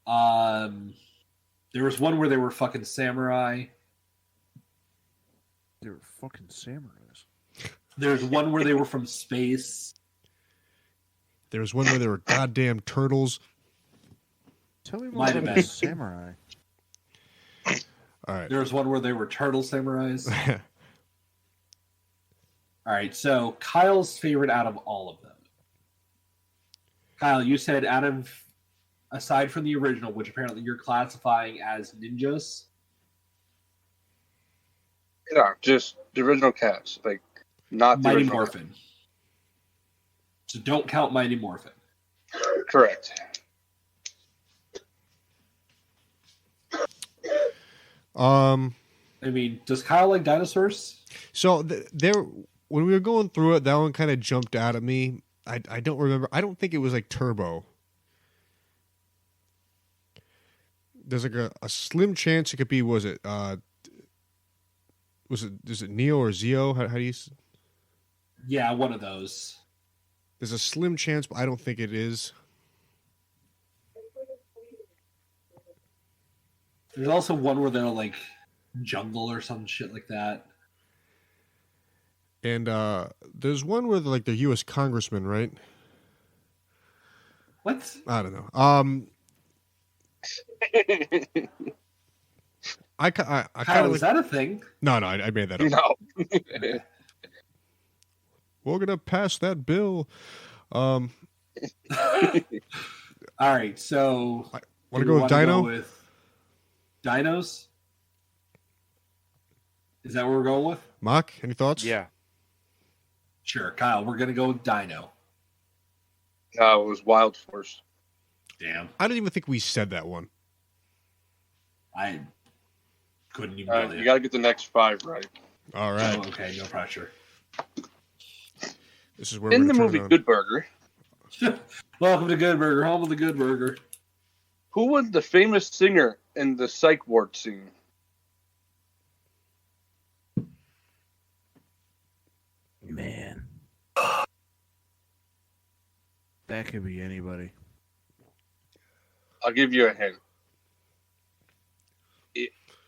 There was one where they were fucking samurai. They were fucking samurais. There's one where they were from space. There was one where there were goddamn turtles. Tell me more Might have about been. the samurai. All right. There was one where they were turtle samurais. All right, so Kyle's favorite out of all of them. Kyle, you said aside from the original, which apparently you're classifying as ninjas. Yeah, just the original cast, like not the Mighty original. Morphin. So don't count Mighty Morphin. Correct. I mean, does Kyle like dinosaurs? So there, when we were going through it, that one kind of jumped out at me. I don't remember. I don't think it was like Turbo. There's like a slim chance it could be. Was it is it Neo or Zeo? How do you? Yeah, one of those. There's a slim chance, but I don't think it is. There's also one where they're like jungle or some shit like that. And there's one where like the U.S. congressman, right? What? I don't know. I kind Kyle, of is that a thing? no, I made that up. No. We're gonna pass that bill. All right, so Want to do go we with wanna Dino? with dinos? Is that what we're going with? Mock, any thoughts? Yeah. Sure, Kyle, we're gonna go with Dino. No, it was Wild Force. Damn, I don't even think we said that one. I couldn't even All tell right, you. you got to get the next 5 right. All right, Oh, okay, no pressure. this is where In we're the gonna movie turn it on. Good Burger, Welcome to Good Burger, home of the Good Burger. who was the famous singer in the psych ward scene? Man. That could be anybody. I'll give you a hint.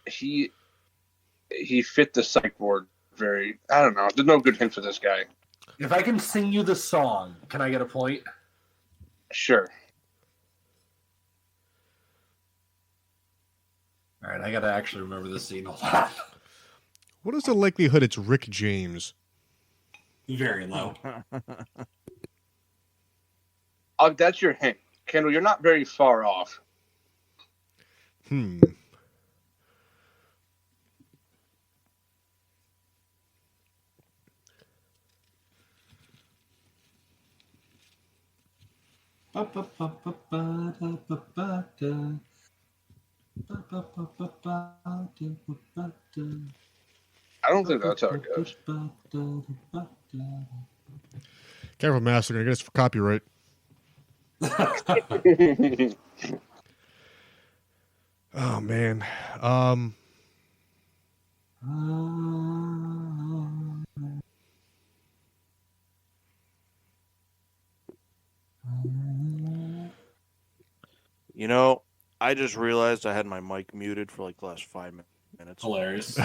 He fit the psych ward very. I don't know. There's no good hint for this guy. If I can sing you the song, can I get a point? Sure. All right, I gotta actually remember this scene a lot. What is the likelihood it's Rick James? Very low. That's your hint, Kendall. You're not very far off. I don't think that's how it goes. Careful, Master, gonna get us for copyright. Oh man. You know, I just realized I had my mic muted for like the last 5 minutes. Hilarious.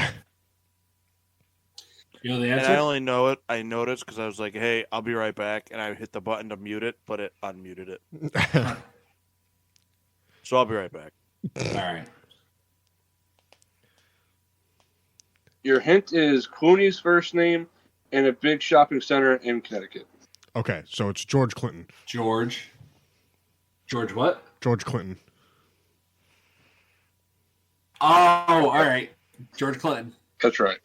You know the And answer? I only know it. I noticed because I was like, "Hey, I'll be right back," and I hit the button to mute it, but it unmuted it. So I'll be right back. All right. Your hint is Clooney's first name in a big shopping center in Connecticut. Okay, so it's George Clinton. George what? George Clinton. Oh, all right. George Clinton. That's right.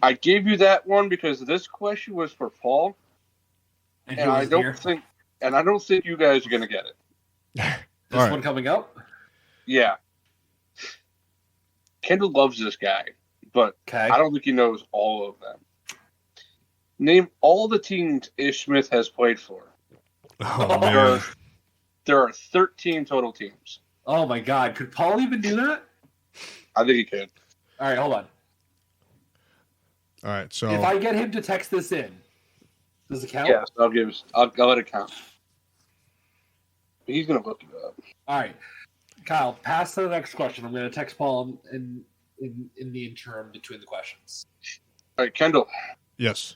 I gave you that one because this question was for Paul, And and I don't think you guys are gonna get it. This one coming up? Yeah. Kendall loves this guy, but Okay. I don't think he knows all of them. Name all the teams Ish Smith has played for. Oh, man. There are 13 total teams. Oh my God. Could Paul even do that? I think he can. All right, hold on. All right, so If I get him to text this in, does it count? Yes, I'll let it count. He's gonna look it up. All right. Kyle, pass to the next question. I'm going to text Paul in the interim between the questions. All right, Kendall. yes.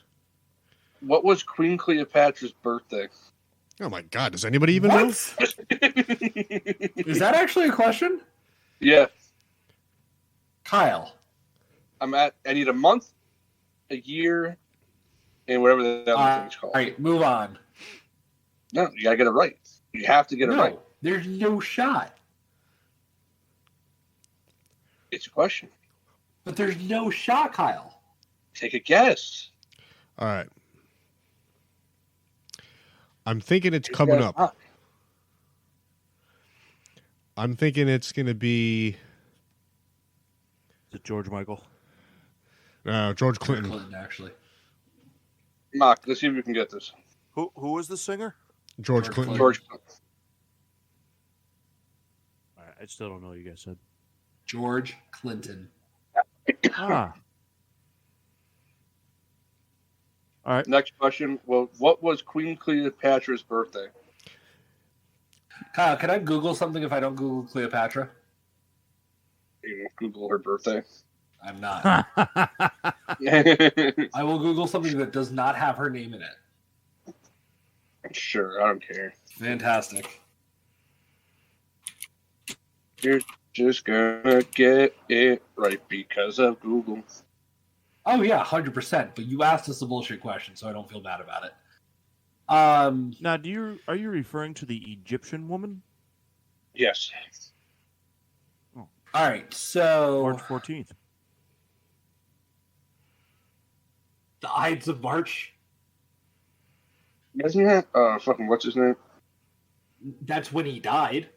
What was Queen Cleopatra's birthday? Oh my God, does anybody even know? Is that actually a question? Yeah, Kyle. I need a month, a year, and whatever the other thing's called. All right, move on. No, you gotta get it right. You have to get it right. There's no shot. It's a question. But there's no shot, Kyle. Take a guess. All right. I'm thinking it's coming up. I'm thinking it's going to be Is it George Michael? George Clinton. Clinton, actually. Mark, let's see if we can get this. Who was the singer? George Clinton. George. All right, I still don't know what you guys said. George Clinton. Ah. All right. Next question. Well, what was Queen Cleopatra's birthday? Kyle, can I Google something if I don't Google Cleopatra? You know, Google her birthday. I'm not. I will Google something that does not have her name in it. Sure, I don't care. Fantastic. You're just gonna get it right because of Google. Oh yeah, 100%. But you asked us a bullshit question, so I don't feel bad about it. Now, are you referring to the Egyptian woman? Yes. All right, so March 14th. the Ides of March. Isn't that fucking what's his name? That's when he died.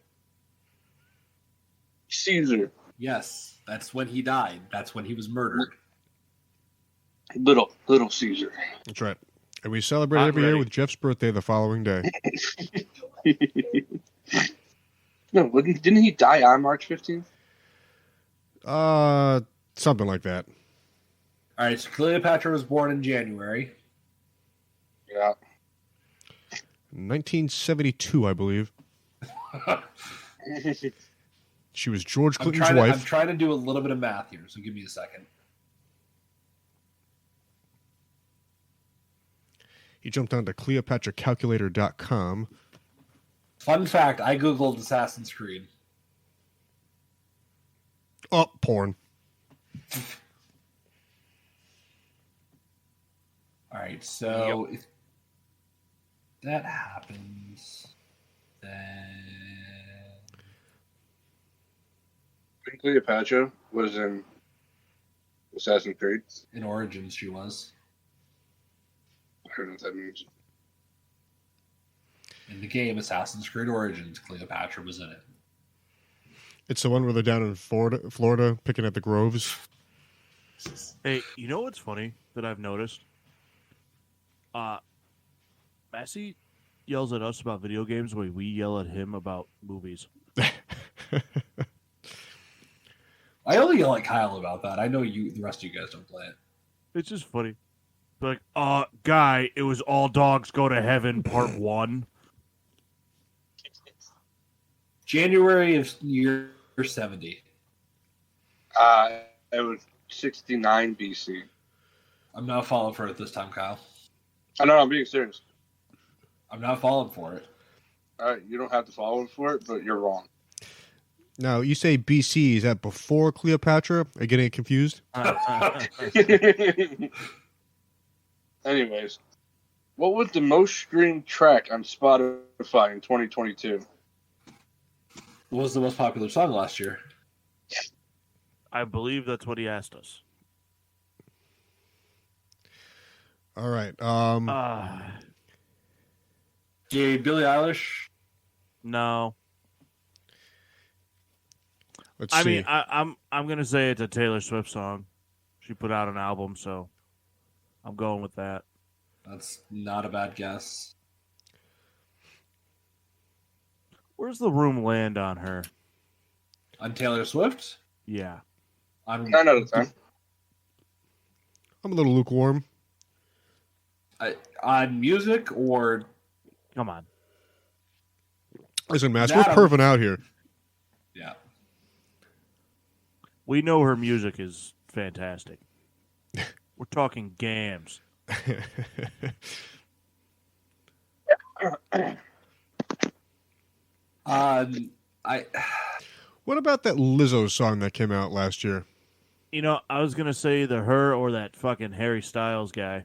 Caesar. Yes, that's when he died. That's when he was murdered. Little Caesar. That's right. And we celebrate Not every year ready. with Jeff's birthday the following day. No, didn't he die on March 15th? Something like that. All right, so Cleopatra was born in January. Yeah. 1972, I believe. She was George I'm Clinton's wife. trying to do a little bit of math here, so give me a second. He jumped onto CleopatraCalculator.com. Fun fact, I Googled Assassin's Creed. Oh, porn. All right, so if that happens, then Queen Cleopatra was in Assassin's Creed. in Origins she was. I don't know what that means. In the game Assassin's Creed Origins, Cleopatra was in it. It's the one where they're down in Florida picking at the groves. Hey, you know what's funny that I've noticed? Massey yells at us about video games the way we yell at him about movies. I only yell at Kyle about that. I know the rest of you guys don't play it. It's just funny. Like, guy, it was All Dogs Go to Heaven Part 1. January of year 70. It was 69 BC. I'm not falling for it this time, Kyle. I know, I'm being serious. I'm not falling for it. All right, you don't have to follow for it, but you're wrong. Now, you say BC, is that before Cleopatra? Are you getting confused? Anyways, what was the most streamed track on Spotify in 2022? What was the most popular song last year? I believe that's what he asked us. All right. Yeah, Billie Eilish. No. Let's I see. mean, I'm gonna say it's a Taylor Swift song. She put out an album, so I'm going with that. That's not a bad guess. Where's the room land on her? On Taylor Swift? Yeah. On 9 out of 10. I'm a little lukewarm. on music or Come on. Listen, Matt, That we're I'm- perving out here. yeah. We know her music is fantastic. We're talking gams. I What about that Lizzo song that came out last year? You know, I was gonna say either her or that fucking Harry Styles guy.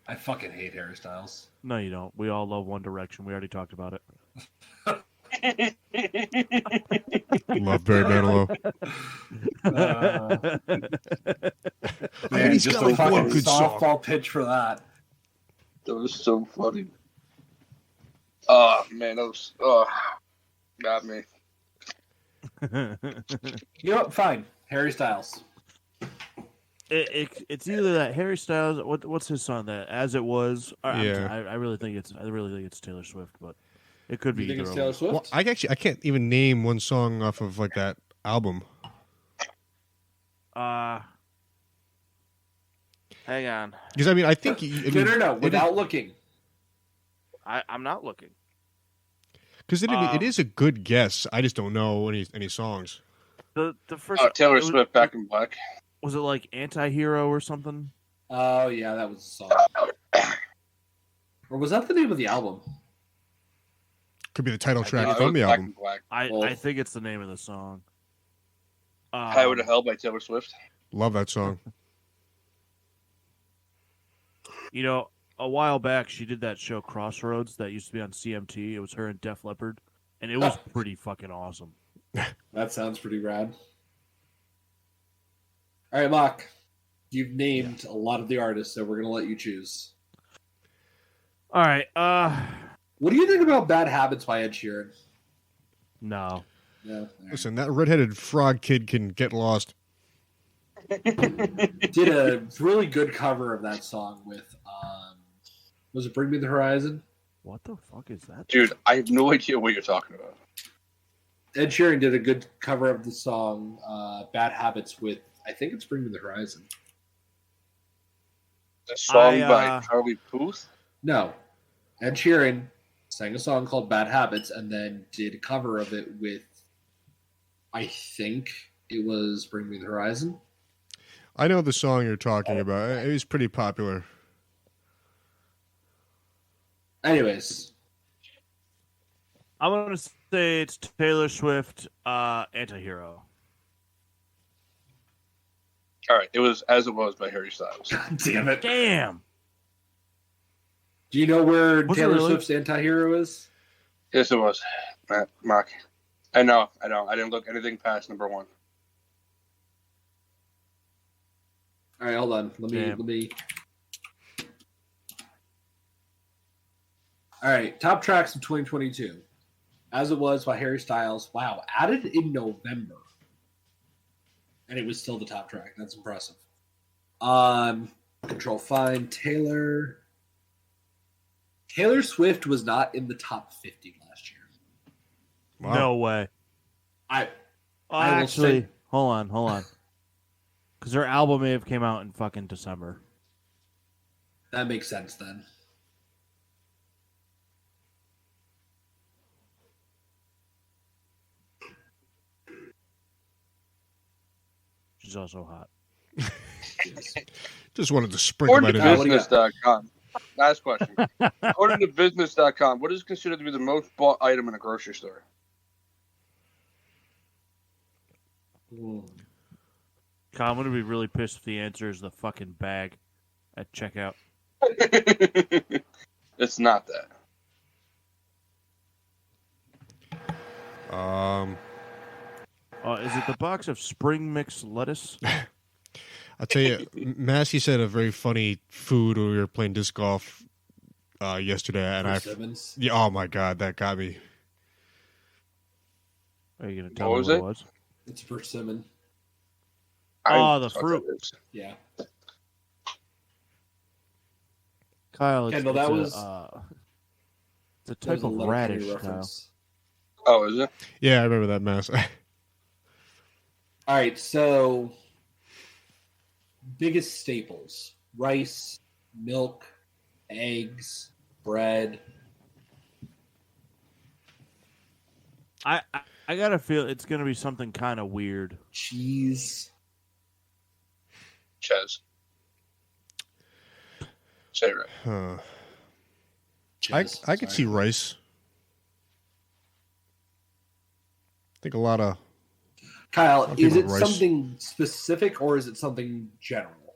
I fucking hate Harry Styles. No, you don't. We all love One Direction. We already talked about it. Love Barry Manilow. Man, he's just got a like one fucking good song. softball pitch for that. That was so funny. Oh, man, that was... Oh, got me. You know what? Fine. Harry Styles. It's either that Harry Styles. What's his song? That As It Was. Yeah. I really think it's Taylor Swift, but it could be You think either it's of Taylor them. Swift? Well, I can't even name one song off of like that album. Hang on. Because I mean, I think No. Without looking. I'm not looking. because it is a good guess. I just don't know any songs. The first. Oh, Taylor it was- Swift, Back in Black. Was it like Anti-Hero or something? Oh yeah, that was a song. Or was that the name of the album? Could be the title track It from was the Back in album. Black. I think it's the name of the song. Highway to Hell by Taylor Swift. Love that song. You know, a while back she did that show Crossroads that used to be on CMT. It was her and Def Leppard, and it was pretty fucking awesome. That sounds pretty rad. All right, Mock. You've named a lot of the artists, so we're gonna let you choose. All right. What do you think about Bad Habits by Ed Sheeran? No. No. All right. Listen, that redheaded frog kid can get lost. Did a really good cover of that song with was it Bring Me the Horizon? What the fuck is that? Dude, I have no idea what you're talking about. Ed Sheeran did a good cover of the song Bad Habits with, I think it's Bring Me the Horizon. A song by I- Charlie Puth? No. Ed Sheeran sang a song called Bad Habits and then did a cover of it with, I think it was Bring Me the Horizon. I know the song you're talking about. It was pretty popular. Anyways, I'm gonna say it's Taylor Swift, Anti-Hero. All right, it was As It Was by Harry Styles. God damn it. Damn. Do you know where Was it Taylor really? Swift's Anti-Hero is? Yes, it was. Matt, Mark. I know. I didn't look anything past number one. All right, hold on. Let Damn. me. All right, top tracks of 2022. As It Was by Harry Styles. Wow, added in November. And it was still the top track. That's impressive. Control Find, Taylor Swift was not in the top 50 last year. Wow. No way. I will Actually, say- hold on. Because her album may have came out in fucking December. That makes sense then. She's also hot. Yes. Just wanted to sprinkle According that to in. business.com. Last question. According to business.com, what is considered to be the most bought item in a grocery store? God, I'm gonna be really pissed if the answer is the fucking bag at checkout. It's not that. Is it the box of spring mix lettuce? I'll tell you, Massey said a very funny food when we were playing disc golf yesterday, and Persimmons. yeah, oh my god, that got me. Are you gonna tell What me was what it? it was? It's a persimmon. Oh, the thought fruit. that is. Yeah. Kyle, it's, Kendall, it's that a, was- it's a That was type a of Letterkenny radish, Kyle. reference. Oh, is it? Yeah, I remember that mess. All right, so biggest staples: rice, milk, eggs, bread. I gotta feel it's gonna be something kind of weird. Cheese. Ches. Say it right. I could see rice. I think a lot of Kyle, I'll is give it it rice. something specific or is it something general?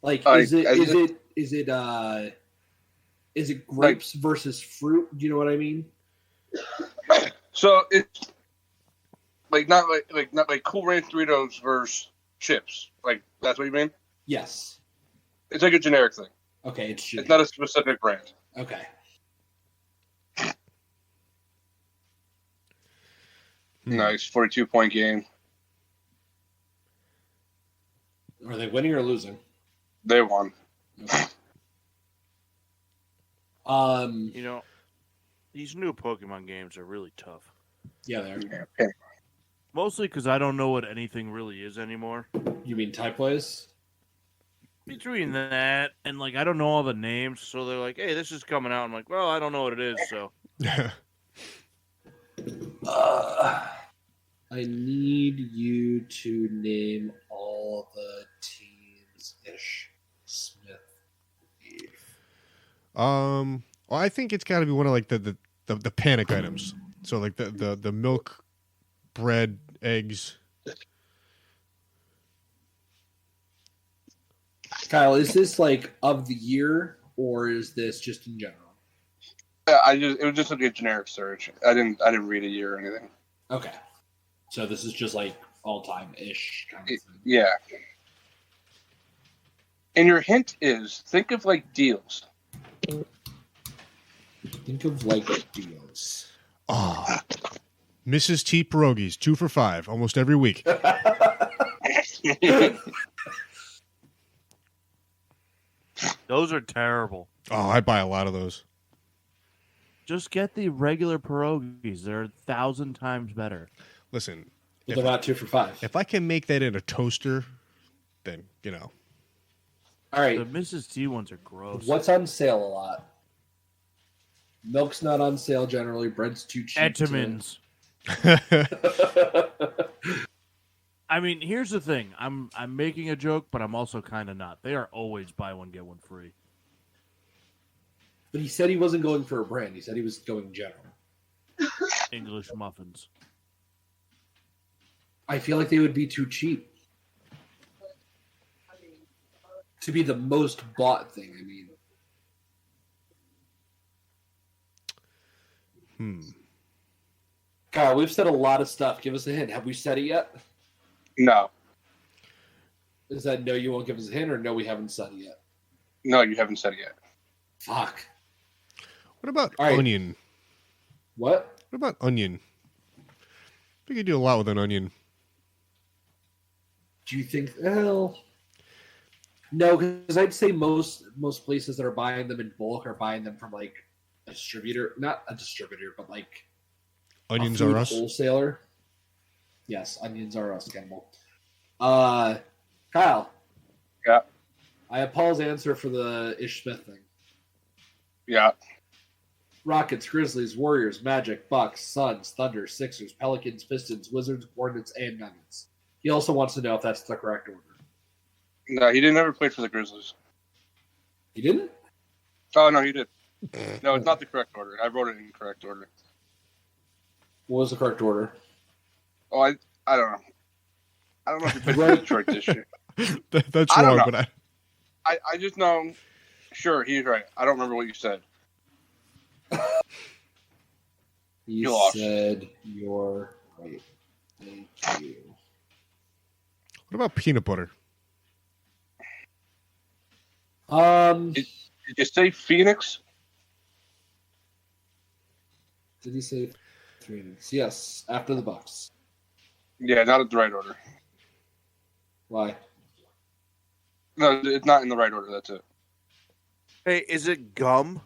Like, I- is it I- is it grapes versus fruit? Do you know what I mean? So it's not like Cool Ranch Doritos versus chips. Like that's what you mean? Yes. It's like a generic thing. Okay, it's It's not a specific brand. okay. Nice 42-point game. Are they winning or losing? They won. You know, these new Pokemon games are really tough. Yeah, they are. Yeah, okay. Mostly because I don't know what anything really is anymore. You mean type-wise? Between that and like I don't know all the names, so they're like, "Hey, this is coming out." I'm like, "Well, I don't know what it is." So I need you to name all the teams ish. Smith. well, I think it's got to be one of like the panic items. So like the milk, bread, eggs. Kyle, is this like of the year or is this just in general? Yeah, it was just like a generic search. I didn't read a year or anything. Okay. So this is just like all time ish kind of thing. Yeah. And your hint is think of like deals. Think of like deals. Oh, Mrs. T pierogies, 2 for $5 almost every week. those are terrible. Oh, I buy a lot of those. Just get the regular pierogies; they're 1,000 times better. Listen, But they're not 2 for $5. if I can make that in a toaster, then All right. The Mrs. T ones are gross. What's on sale a lot? Milk's not on sale generally. Bread's too cheap. Entenmann's. I mean, here's the thing. I'm making a joke, but I'm also kind of not. They are always buy one get one free. But he said he wasn't going for a brand. He said he was going general. English muffins. I feel like they would be too cheap to be the most bought thing. I mean, Kyle, we've said a lot of stuff. Give us a hint. Have we said it yet? No. Is that no, you won't give us a hint, or no, we haven't said it yet? No, you haven't said it yet. Fuck. What about All right. onion? What? What about onion? I think you do a lot with an onion. Do you think? Well, no, because I'd say most places that are buying them in bulk are buying them from like a distributor, not a distributor, but like Onions a food are us. wholesaler. Yes, onions are us, Campbell. Kyle. Yeah. I have Paul's answer for the Ish Smith thing. Yeah. Rockets, Grizzlies, Warriors, Magic, Bucks, Suns, Thunder, Sixers, Pelicans, Pistons, Wizards, Hornets, and Nuggets. He also wants to know if that's the correct order. No, he didn't ever play for the Grizzlies. You didn't? Oh no, he did. No, it's not the correct order. I wrote it in the correct order. What was the correct order? Oh, I don't know. I don't know if he played for Detroit this year. That's I don't wrong, know. but I just know. Sure, he's right. I don't remember what you said. You lost. said you're right. Thank you. what about peanut butter? Did you say Phoenix? Did he say Phoenix? Yes, after the Bucks. Yeah, not in the right order. Why? No, it's not in the right order. That's it. Hey, is it gum?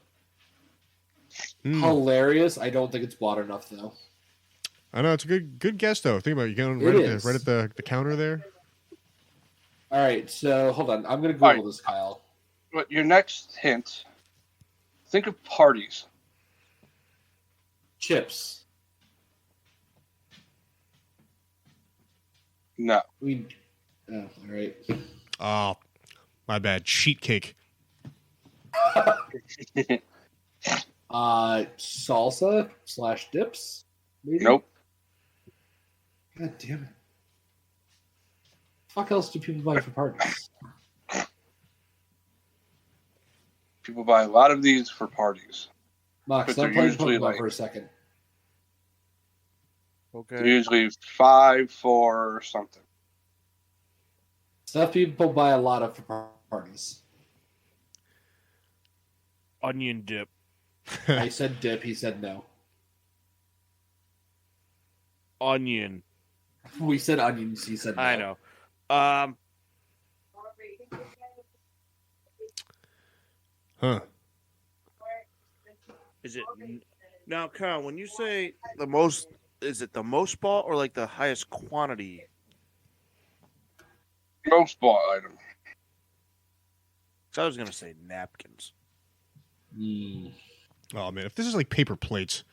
Hilarious. I don't think it's bought enough though. I know it's a good guess though. Think about it. You going It right is. at the counter there. All right, so hold on. I'm gonna Google All right. this, Kyle. But your next hint. Think of parties. Chips. No. We. Oh, all right. Oh, my bad. Sheet cake. Salsa / dips. Maybe? Nope. God damn it. Fuck else do people buy for parties? People buy a lot of these for parties. Mox, But stop they're playing usually Pokemon like- for a second. They're Okay. usually 5 for something. Stuff people buy a lot of for parties. Onion dip. I said dip. He said no. Onion. We said onions. He said no. I know. Huh. Is it now, Kyle? When you say the most, is it the most bought or like the highest quantity? Most bought item. So I was gonna say napkins. Mm. Oh man, if this is like paper plates.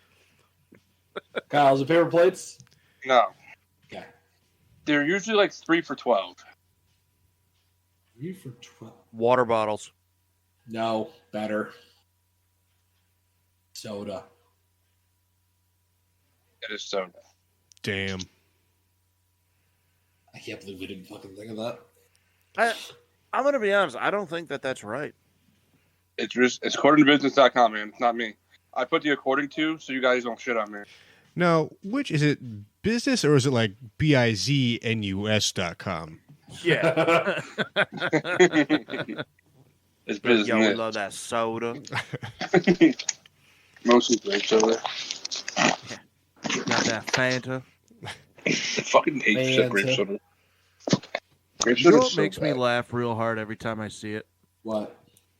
Kyle, is it paper plates? No. Okay. They're usually like 3 for 12. 3 for 12. Water bottles. No, better. Soda. It is soda. Damn. I can't believe we didn't fucking think of that. I'm gonna be honest. I don't think that that's right. It's according to business.com, man. It's not me. I put the according to so you guys don't shit on me. Now, which is it? Business or is it like biznus.com? Yeah. It's Yo, we business. love that soda. Mostly grape soda. Got that Fanta. I fucking hate Fanta. grape soda. Grape You know soda what makes me laugh real hard every time I see it? What?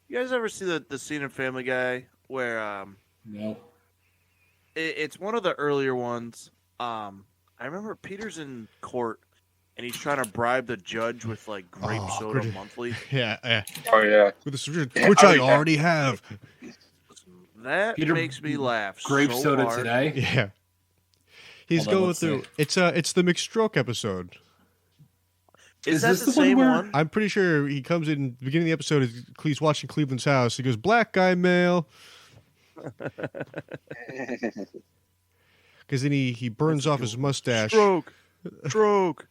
You guys ever see the scene in Family Guy where No. it's one of the earlier ones. I remember Peter's in court and he's trying to bribe the judge with like grape soda grape- monthly. Yeah, yeah. Oh yeah. With the subscription, Yeah, which I I already already have. That Peter, makes me laugh. Grape so soda hard. today? Yeah. He's Hold on, going let's through. see. It's the McStroke episode. Is Is that this the the one same where- one? I'm pretty sure he comes in the beginning of the episode. He's watching Cleveland's house. He goes, "Black guy male," because then he burns off his mustache. Stroke.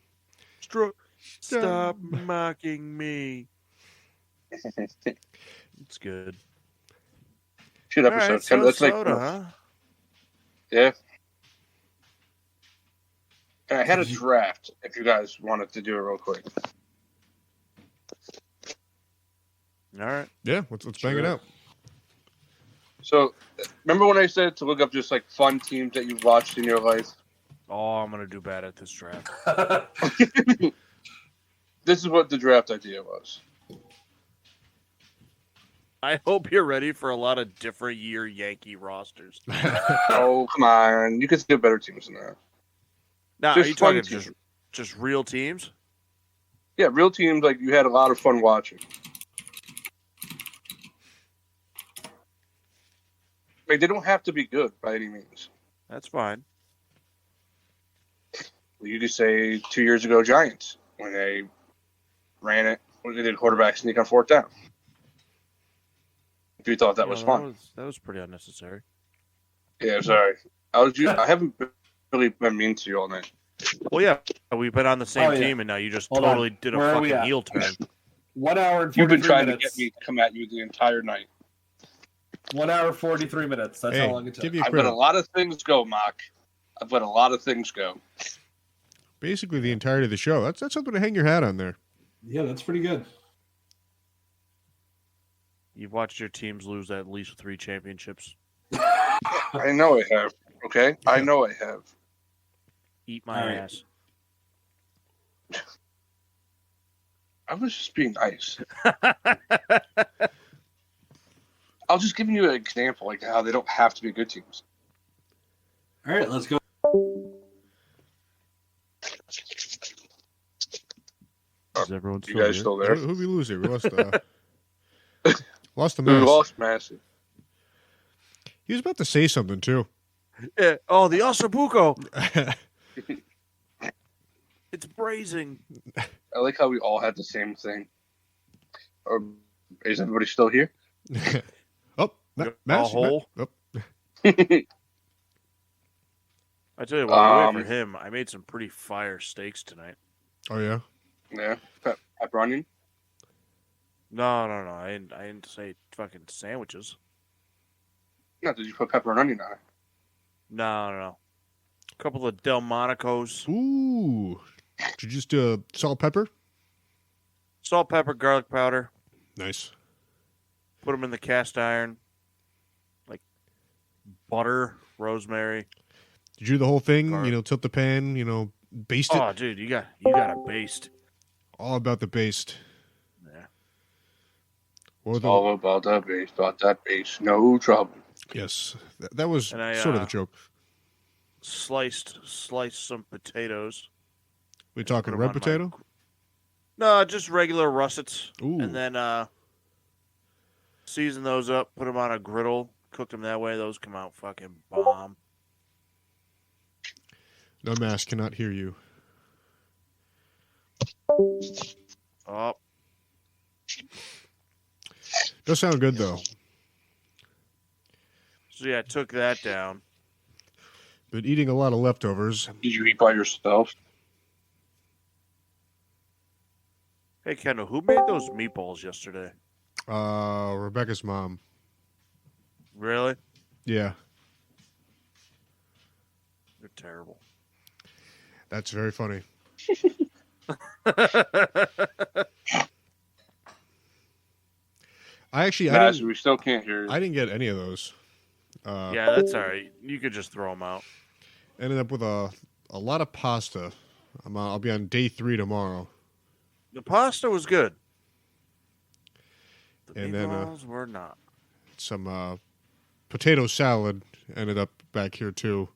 Stop mocking me. It's good. Shit All episode. right, so That's like soda, huh? yeah. And I had a draft. If you guys wanted to do it real quick. All right. Yeah, let's bang it Sure. out. So, remember when I said to look up just like fun teams that you've watched in your life? Oh, I'm gonna do bad at this draft. This is what the draft idea was. I hope you're ready for a lot of different year Yankee rosters. Oh, come on. You can do better teams than that. Now, Just are you fun talking teams. just real teams? Yeah, real teams like you had a lot of fun watching. Like, they don't have to be good by any means. That's fine. You could say 2 years ago Giants when they ran it when they did quarterback sneak on 4th down. If you thought that was fun. That was pretty unnecessary. Yeah, sorry. I haven't really been mean to you all night. Well, yeah, we've been on the same team, and now you just totally did a fucking heel turn. 1 hour and 43 minutes. You've been trying to get me to come at you the entire night. 1 hour 43 minutes. That's how long it took. I've let a lot of things go, Mock. I've let a lot of things go. Basically, the entirety of the show. That's something to hang your hat on there. Yeah, that's pretty good. You've watched your teams lose at least 3 championships. I know I have. Okay? I know I have. Eat my ass. I was just being nice. I was just giving you an example, like how they don't have to be good teams. All right, let's go. Is everyone still You guys here? still there? Who we losing? We lost. Lost the We mask. lost Massey. He was about to say something too. Yeah. Oh, the Ossobuco. It's braising. I like how we all had the same thing. Or is everybody still here? Oh, mask. hole? Oh. I tell you what, wait for him. I made some pretty fire steaks tonight. Oh yeah. Yeah. Pepper onion? No. I didn't say fucking sandwiches. No, did you put pepper and onion on it? No. A couple of Delmonicos. Ooh. Did you just salt, pepper? Salt, pepper, garlic powder. Nice. Put them in the cast iron. Like butter, rosemary. Did you do the whole thing? Garlic. Tilt the pan. Baste it. Oh, dude, you got a baste. All about the baste. Yeah. All about that base, no trouble. Yes, that was And I, sort of the joke. Sliced some potatoes. We talking Put 'em red on my- potato? No, just regular russets. Ooh. And then season those up, put them on a griddle, cook them that way. Those come out fucking bomb. No mask cannot hear you. Oh, Does sound good though. so yeah, I took that down. But eating a lot of leftovers. Did you eat by yourself? Hey, Kendall, who made those meatballs yesterday? Rebecca's mom. Really? Yeah, They're terrible. that's very funny. I We still can't hear you. I didn't get any of those. Yeah, that's all right. You could just throw them out. Ended up with a lot of pasta. I'll be on day 3 tomorrow. The pasta was good. The And then, meatballs were not. Some potato salad ended up back here too.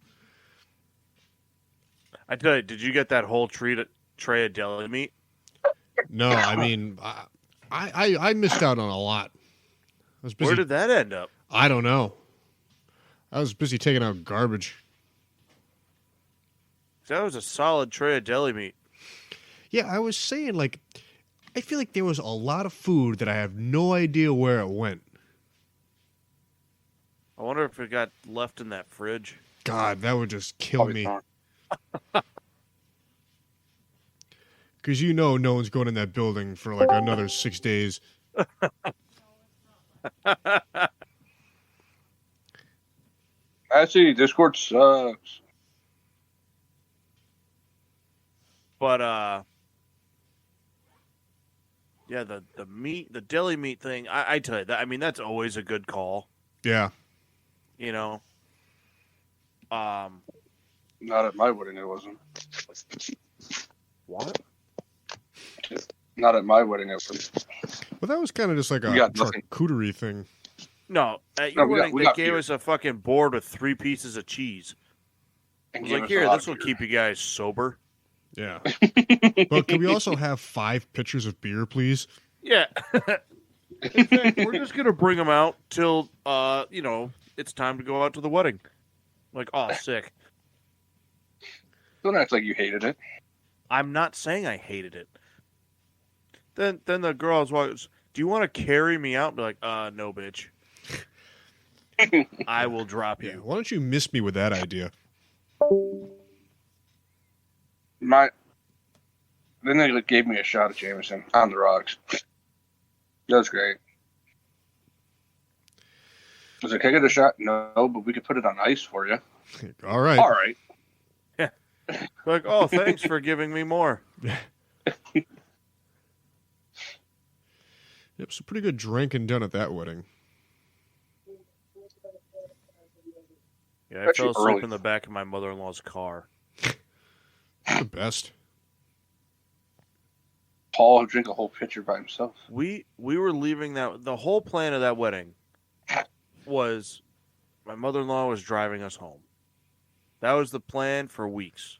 I tell you, did you get that whole tray of deli meat? No, I mean, I missed out on a lot. I was busy. Where did that end up? I don't know. I was busy taking out garbage. That was a solid tray of deli meat. Yeah, I was saying, like, I feel like there was a lot of food that I have no idea where it went. I wonder if it got left in that fridge. God, that would just kill Probably me. not. Because no one's going in that building for like another 6 days. Actually, Discord sucks. But yeah, the deli meat thing. I tell you that. I mean, that's always a good call. Yeah. You know. Not at my wedding, it wasn't. What? Not at my wedding, it was. Well, that was kind of just like a We got nothing. charcuterie thing. No, at your No, wedding, we they got gave beer. us a fucking board with 3 pieces of cheese. I was like, here, this will keep you guys sober. Yeah. But can we also have 5 pitchers of beer, please? Yeah. In fact, we're just gonna bring them out till it's time to go out to the wedding. Like, oh, sick. Don't act like you hated it. I'm not saying I hated it. Then the girl was walking. Do you want to carry me out? Be like, no, bitch. I will drop Yeah, you. why don't you miss me with that idea? Then they like, gave me a shot of Jameson on the rocks. That was great. I was like, can I get a shot? No, but we could put it on ice for you. All right. All right. Yeah. Like, oh, thanks for giving me more. Yep, so pretty good drinking done at that wedding. Yeah, I fell asleep in the back of my mother-in-law's car. The best. Paul drink a whole pitcher by himself. We were leaving the whole plan of that wedding was my mother-in-law was driving us home. That was the plan for weeks.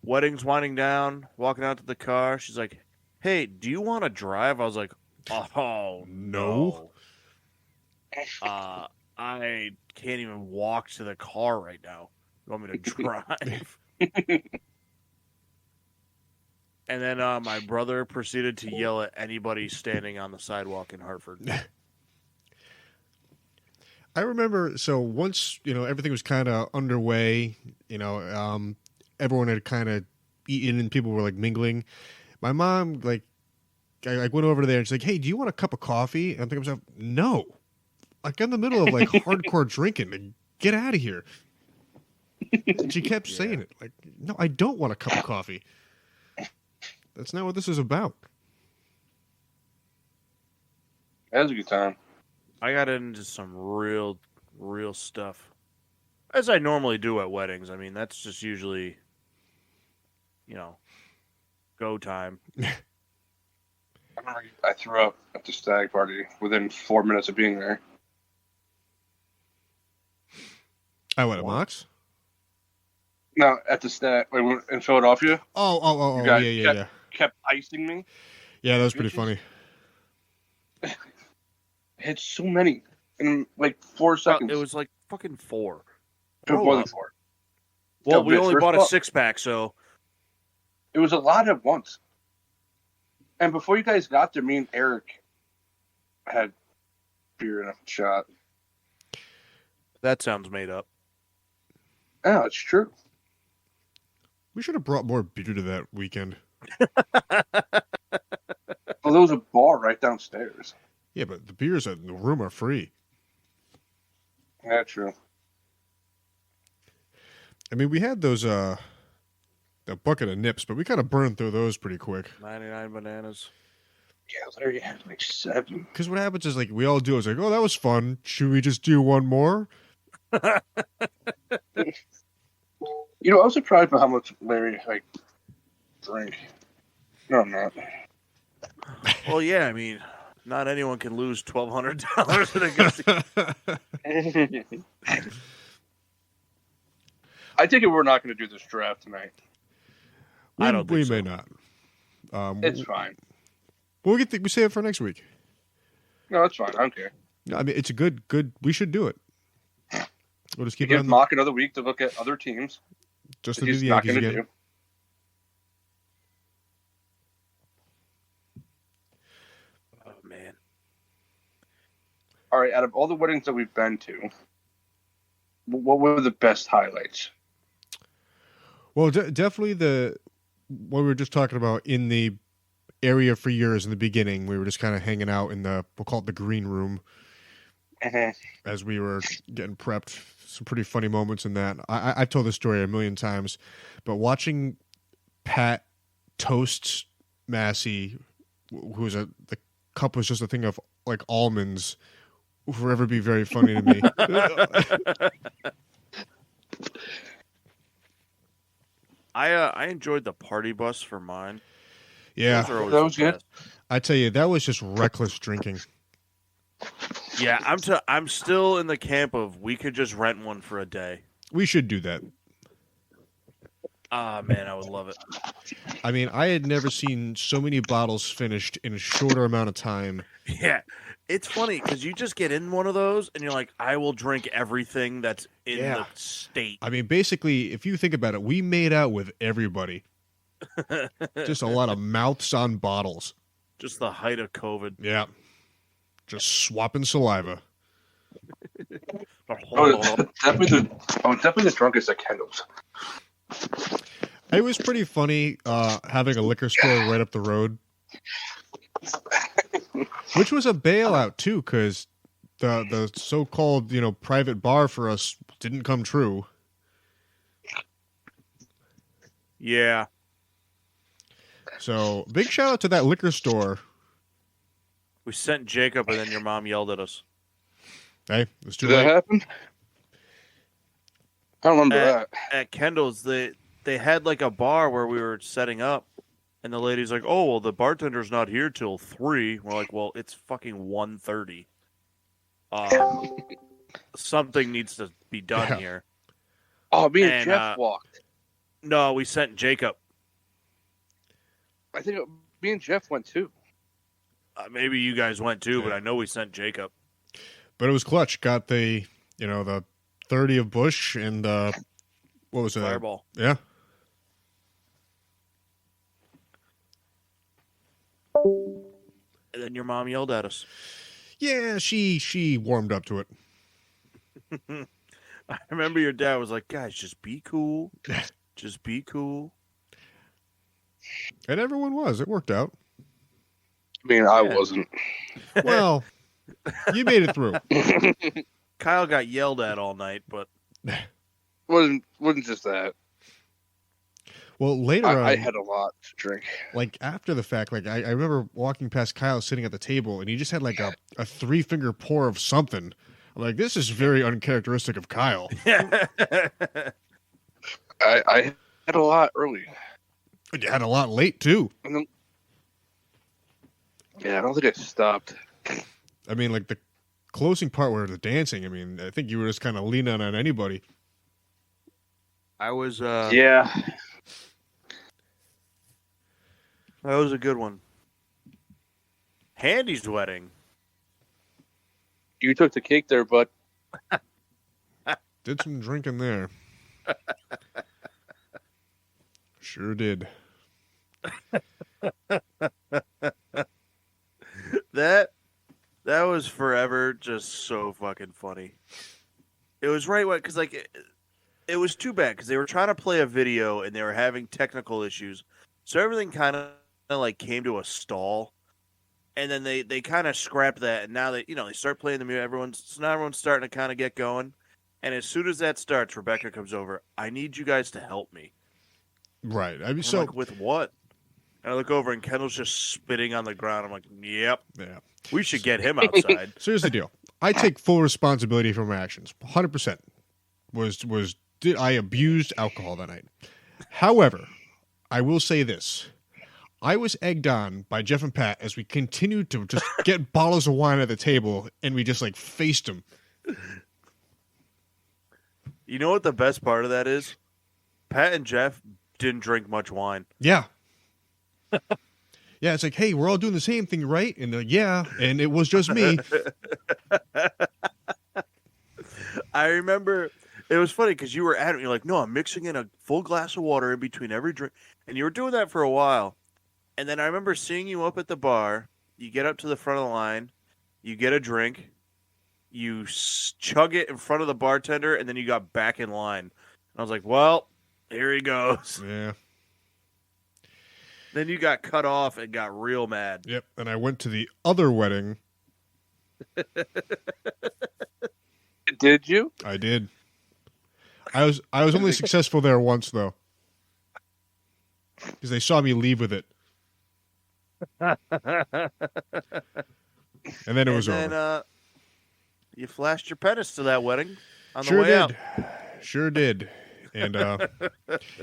Wedding's winding down, walking out to the car. She's like, "Hey, do you want to drive?" I was like, "Oh, no. I can't even walk to the car right now. You want me to drive?" And then my brother proceeded to yell at anybody standing on the sidewalk in Hartford. I remember, so once, everything was kind of underway, everyone had kind of eaten and people were like mingling. My mom, I went over there and she's like, "Hey, do you want a cup of coffee?" And I'm thinking to myself, no. Like, in the middle of hardcore drinking, get out of here. And she kept saying it. Like, no, I don't want a cup of coffee. That's not what this is about. That was a good time. I got into some real stuff. As I normally do at weddings. I mean, that's just usually, go time. I remember I threw up at the stag party within 4 minutes of being there. I went at Mox? No, at the stag in Philadelphia. Oh, yeah. Kept icing me. Yeah, that was pretty funny. I had so many in 4 seconds. It was like fucking 4. More than 4. Well, we only bought a 6-pack, so it was a lot at once. And before you guys got there, me and Eric had beer and a shot. That sounds made up. Yeah, it's true. We should have brought more beer to that weekend. Well, there was a bar right downstairs. Yeah, but the beers in the room are free. Yeah, true. I mean, we had those, the bucket of nips, but we kind of burned through those pretty quick. 99 bananas. Yeah, Larry had 7. Because what happens is, we all do is oh, that was fun. Should we just do one more? I was surprised by how much Larry, drink. No, I'm not. Well, yeah, I mean, not anyone can lose $1,200 in a good. I think we're not going to do this draft tonight. I don't think we so. may not. It's fine. Well, we save it for next week. No, it's fine. I don't care. No, I mean, it's a good. We should do it. We'll just keep it Give on Mock another week to look at other teams. just to do He's the not Yankees going to again. do. Oh, man. All right, out of all the weddings that we've been to, what were the best highlights? Well, definitely what we were just talking about in the area for years in the beginning. We were just kind of hanging out in we'll call it the green room as we were getting prepped. Some pretty funny moments in that. I've told this story a million times, but watching Pat toast Massey, the cup was just a thing of almonds, will forever be very funny to me. I enjoyed the party bus for mine. Yeah, Those are always That was the good. best. I tell you, that was just reckless drinking. Yeah, I'm still in the camp of we could just rent one for a day. We should do that. Ah, man, I would love it. I mean, I had never seen so many bottles finished in a shorter amount of time. Yeah, it's funny because you just get in one of those and you're like, I will drink everything that's in the state. I mean, basically, if you think about it, we made out with everybody. Just a lot of mouths on bottles. Just the height of COVID. Yeah. Just swapping saliva. Definitely the drunkest at Kendall's. It was pretty funny having a liquor store right up the road. Which was a bailout, too, because the so-called, private bar for us didn't come true. Yeah. So, big shout out to that liquor store. We sent Jacob, and then your mom yelled at us. Hey, it's too Did late. that happen? I don't remember that. At Kendall's, they had like a bar where we were setting up, and the lady's like, "Oh, well, the bartender's not here till 3." We're like, "Well, it's fucking 1:30. Something needs to be done here." Oh, me and And, Jeff walked. No, we sent Jacob. I think me and Jeff went too. Maybe you guys went too, but I know we sent Jacob. But it was clutch. Got the 30 of Bush and what was it? Fireball. Yeah. And then your mom yelled at us. Yeah, she warmed up to it. I remember your dad was like, "Guys, just be cool. Just be cool." And everyone was. It worked out. I mean, I wasn't. Well, you made it through. Kyle got yelled at all night, but wasn't just that. Well, later on, I had a lot to drink. like after the fact, like I remember walking past Kyle sitting at the table, and he just had like a 3-finger pour of something. I'm like, this is very uncharacteristic of Kyle. I had a lot early. You had a lot late too. And then, yeah, I don't think I stopped. I mean, like the closing part where the dancing. I mean, I think you were just kind of leaning on anybody. I was Yeah. that was a good one. Handy's wedding. You took the cake there, bud. Did some drinking there. Sure did. That was forever just so fucking funny. It was right when, because like it was too bad because they were trying to play a video and they were having technical issues, so everything kind of like came to a stall, and then they kind of scrapped that, and now they start playing the music. Now everyone's starting to kind of get going, and as soon as that starts, Rebecca comes over. I need you guys to help me. Right. I mean, I'm so like, with what? And I look over and Kendall's just spitting on the ground. I'm like, yep, yeah. we should get him outside. So here's the deal. I take full responsibility for my actions. 100% did I abused alcohol that night. However, I will say this. I was egged on by Jeff and Pat as we continued to just get bottles of wine at the table, and we just like faced them. You know what the best part of that is? Pat and Jeff didn't drink much wine. Yeah. Yeah, it's like, hey, we're all doing the same thing, right? And yeah, and it was just me. I remember it was funny because you were at it. You're like, no, I'm mixing in a full glass of water in between every drink. And you were doing that for a while. And then I remember seeing you up at the bar. You get up to the front of the line. You get a drink. You chug it in front of the bartender. And then you got back in line. And I was like, well, here he goes. Yeah. Then you got cut off and got real mad. Yep. And I went to the other wedding. Did you? I did. I was only successful there once though, because they saw me leave with it, and then it was over. You flashed your penis to that wedding on Sure the way did. out. Sure did. And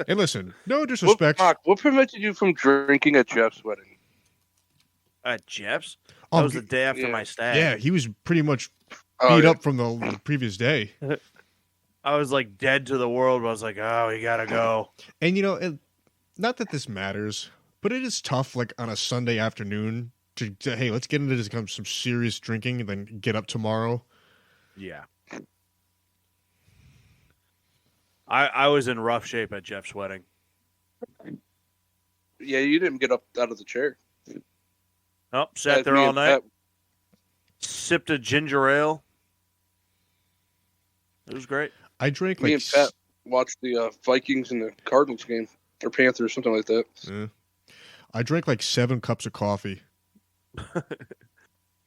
listen, no disrespect. What prevented you from drinking at Jeff's wedding? At Jeff's? Oh, That was the day after my stag. Yeah, he was pretty much Oh, beat yeah. up from the previous day. I was like dead to the world. But I was like, oh, we gotta go. And not that this matters, but it is tough, like on a Sunday afternoon, to hey, let's get into some serious drinking and then get up tomorrow. Yeah. I was in rough shape at Jeff's wedding. Yeah, you didn't get up out of the chair. Oh, sat As there me all and night. Pat- Sipped a ginger ale. It was great. I drank Me like and Pat watched the Vikings and the Cardinals game, or Panthers, something like that. I drank like 7 cups of coffee.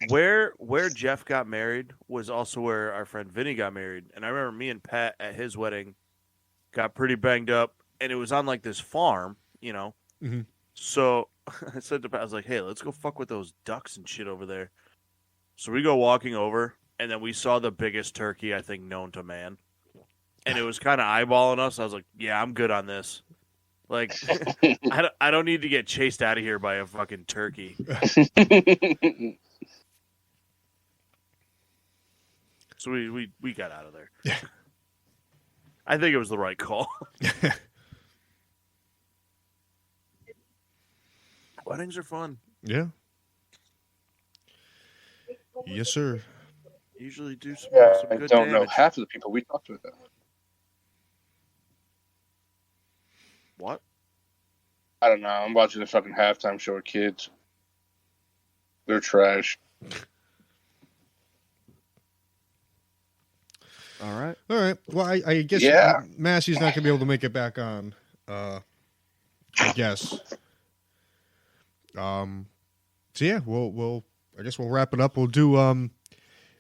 Where Jeff got married was also where our friend Vinny got married. And I remember me and Pat at his wedding got pretty banged up, and it was on like this farm, you know. Mhm. So I said to Pat, I was like, hey, let's go fuck with those ducks and shit over there. So we go walking over, and then we saw the biggest turkey I think known to man. And it was kind of eyeballing us. I was like, yeah, I'm good on this. Like, I don't need to get chased out of here by a fucking turkey. So we got out of there. Yeah. I think it was the right call. Weddings are fun. Yeah. Yes, sir. Usually do some I good don't know damage. half of the people we talked to. What? I don't know. I'm watching the fucking halftime show with kids. They're trash. All right. All right. Well, I guess Yeah. Massey's not going to be able to make it back on. I guess. So yeah, I guess we'll wrap it up. We'll do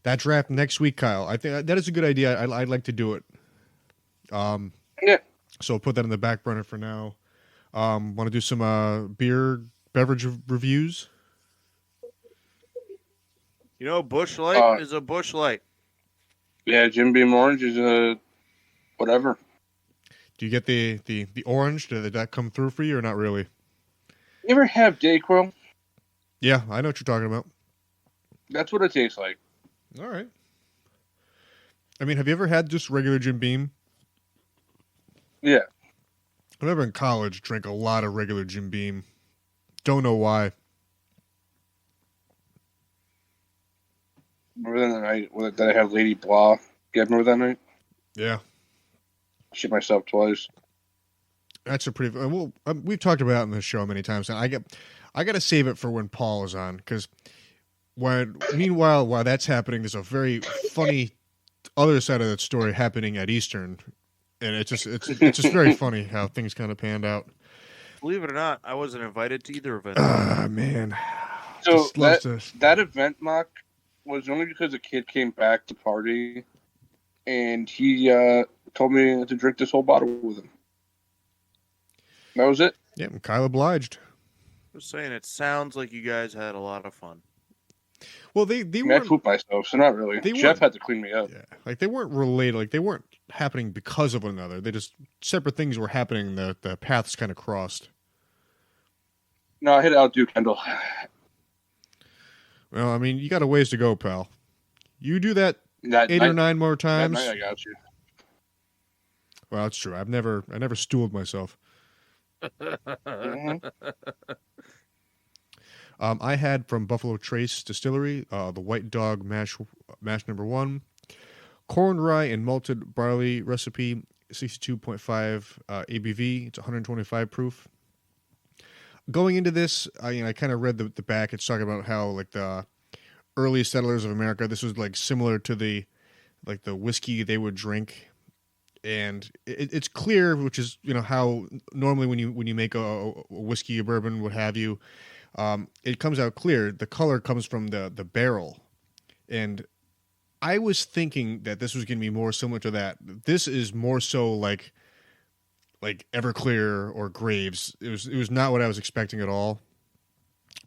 that draft next week, Kyle. I think that is a good idea. I'd like to do it. Yeah. So we'll put that in the back burner for now. Want to do some beverage reviews? You know, Bush Light is a Bush Light. Yeah, Jim Beam Orange is whatever. Do you get the orange? Did that come through for you or not really? You ever have Dayquil? Yeah, I know what you're talking about. That's what it tastes like. All right. I mean, have you ever had just regular Jim Beam? Yeah. I remember in college, drank a lot of regular Jim Beam. Don't know why. Remember that night that I had Lady Blah? You remember that night? Yeah. Shit myself twice. That's a pretty. Well, we've talked about it in this show many times, and I got to save it for when Paul is on, because meanwhile, while that's happening, there's a very funny other side of that story happening at Eastern, and it's just very funny how things kind of panned out. Believe it or not, I wasn't invited to either event. Ah, man. So Just loves to- that event, Mock, was only because a kid came back to party, and he told me to drink this whole bottle with him. That was it. Yeah, Kyle obliged. Just saying, it sounds like you guys had a lot of fun. Well, they I mean, I weren't. pooped myself, so not really. They Jeff weren't- had to clean me up. Yeah, like they weren't related. Like they weren't happening because of one another. They just separate things were happening. The paths kind of crossed. No, I had to outdo Kendall. Well, I mean, you got a ways to go, pal. You do that That 8 night, or 9 more that times. night I got you. Well, that's true. I never stooled myself. Mhm. I had from Buffalo Trace Distillery the White Dog mash number 1, corn rye and malted barley recipe, 62.5 ABV. It's 125 proof. Going into this, I kind of read the back. It's talking about how like the early settlers of America, this was like similar to the whiskey they would drink, and it's clear, which is how normally when you make a whiskey, a bourbon, what have you, it comes out clear. The color comes from the barrel, and I was thinking that this was going to be more similar to that. This is more so like Everclear or Graves. It was not what I was expecting at all.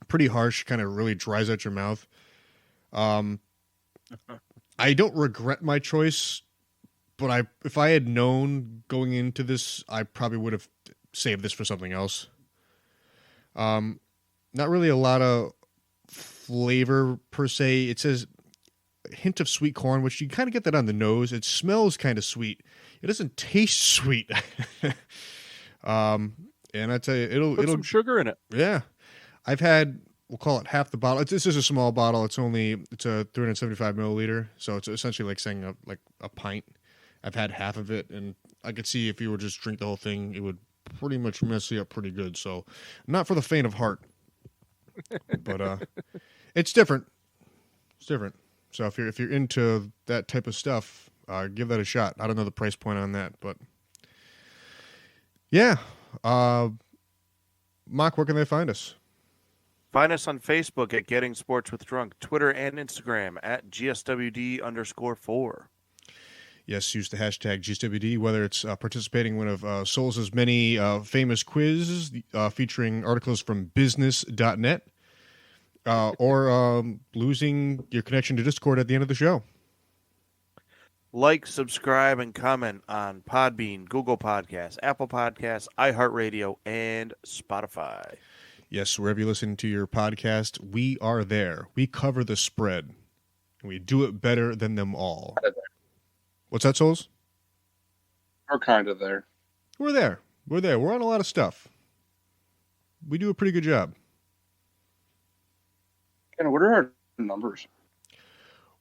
Pretty harsh, kind of really dries out your mouth. I don't regret my choice, but if I had known going into this, I probably would have saved this for something else. Not really a lot of flavor per se. It says a hint of sweet corn, which you kind of get that on the nose. It smells kind of sweet. It doesn't taste sweet. And I tell you, Put it'll some sugar in it. yeah. I've had, we'll call it half the bottle. This is a small bottle. It's a 375 milliliter, so it's essentially like saying a pint. I've had half of it, and I could see if you were just drink the whole thing, it would pretty much mess you up pretty good. So, not for the faint of heart. But it's different. It's different. So if you're into that type of stuff, give that a shot. I don't know the price point on that, but yeah. Mock, where can they find us? Find us on Facebook at Getting Sports with Drunk, Twitter and Instagram at GSWD_4. Yes, use the hashtag GSWD, whether it's participating in one of Souls' many famous quizzes featuring articles from business.net, or losing your connection to Discord at the end of the show. Like, subscribe, and comment on Podbean, Google Podcasts, Apple Podcasts, iHeartRadio, and Spotify. Yes, wherever you listen to your podcast, we are there. We cover the spread. And we do it better than them all. What's that, Souls? We're kind of there. We're there. We're there. We're on a lot of stuff. We do a pretty good job. And what are our numbers?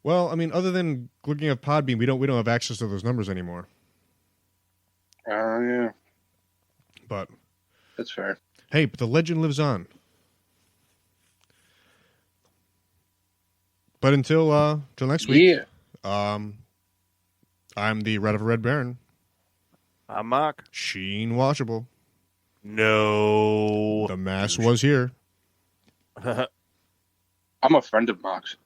Well, I mean, other than looking at Podbean, we don't have access to those numbers anymore. Yeah. But That's fair. hey, but the legend lives on. But until next week, I'm the Red of a Red Baron. I'm Mock. Sheen washable. No. The mass was here. I'm a friend of Mox.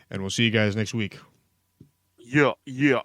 And we'll see you guys next week. Yeah. Yeah.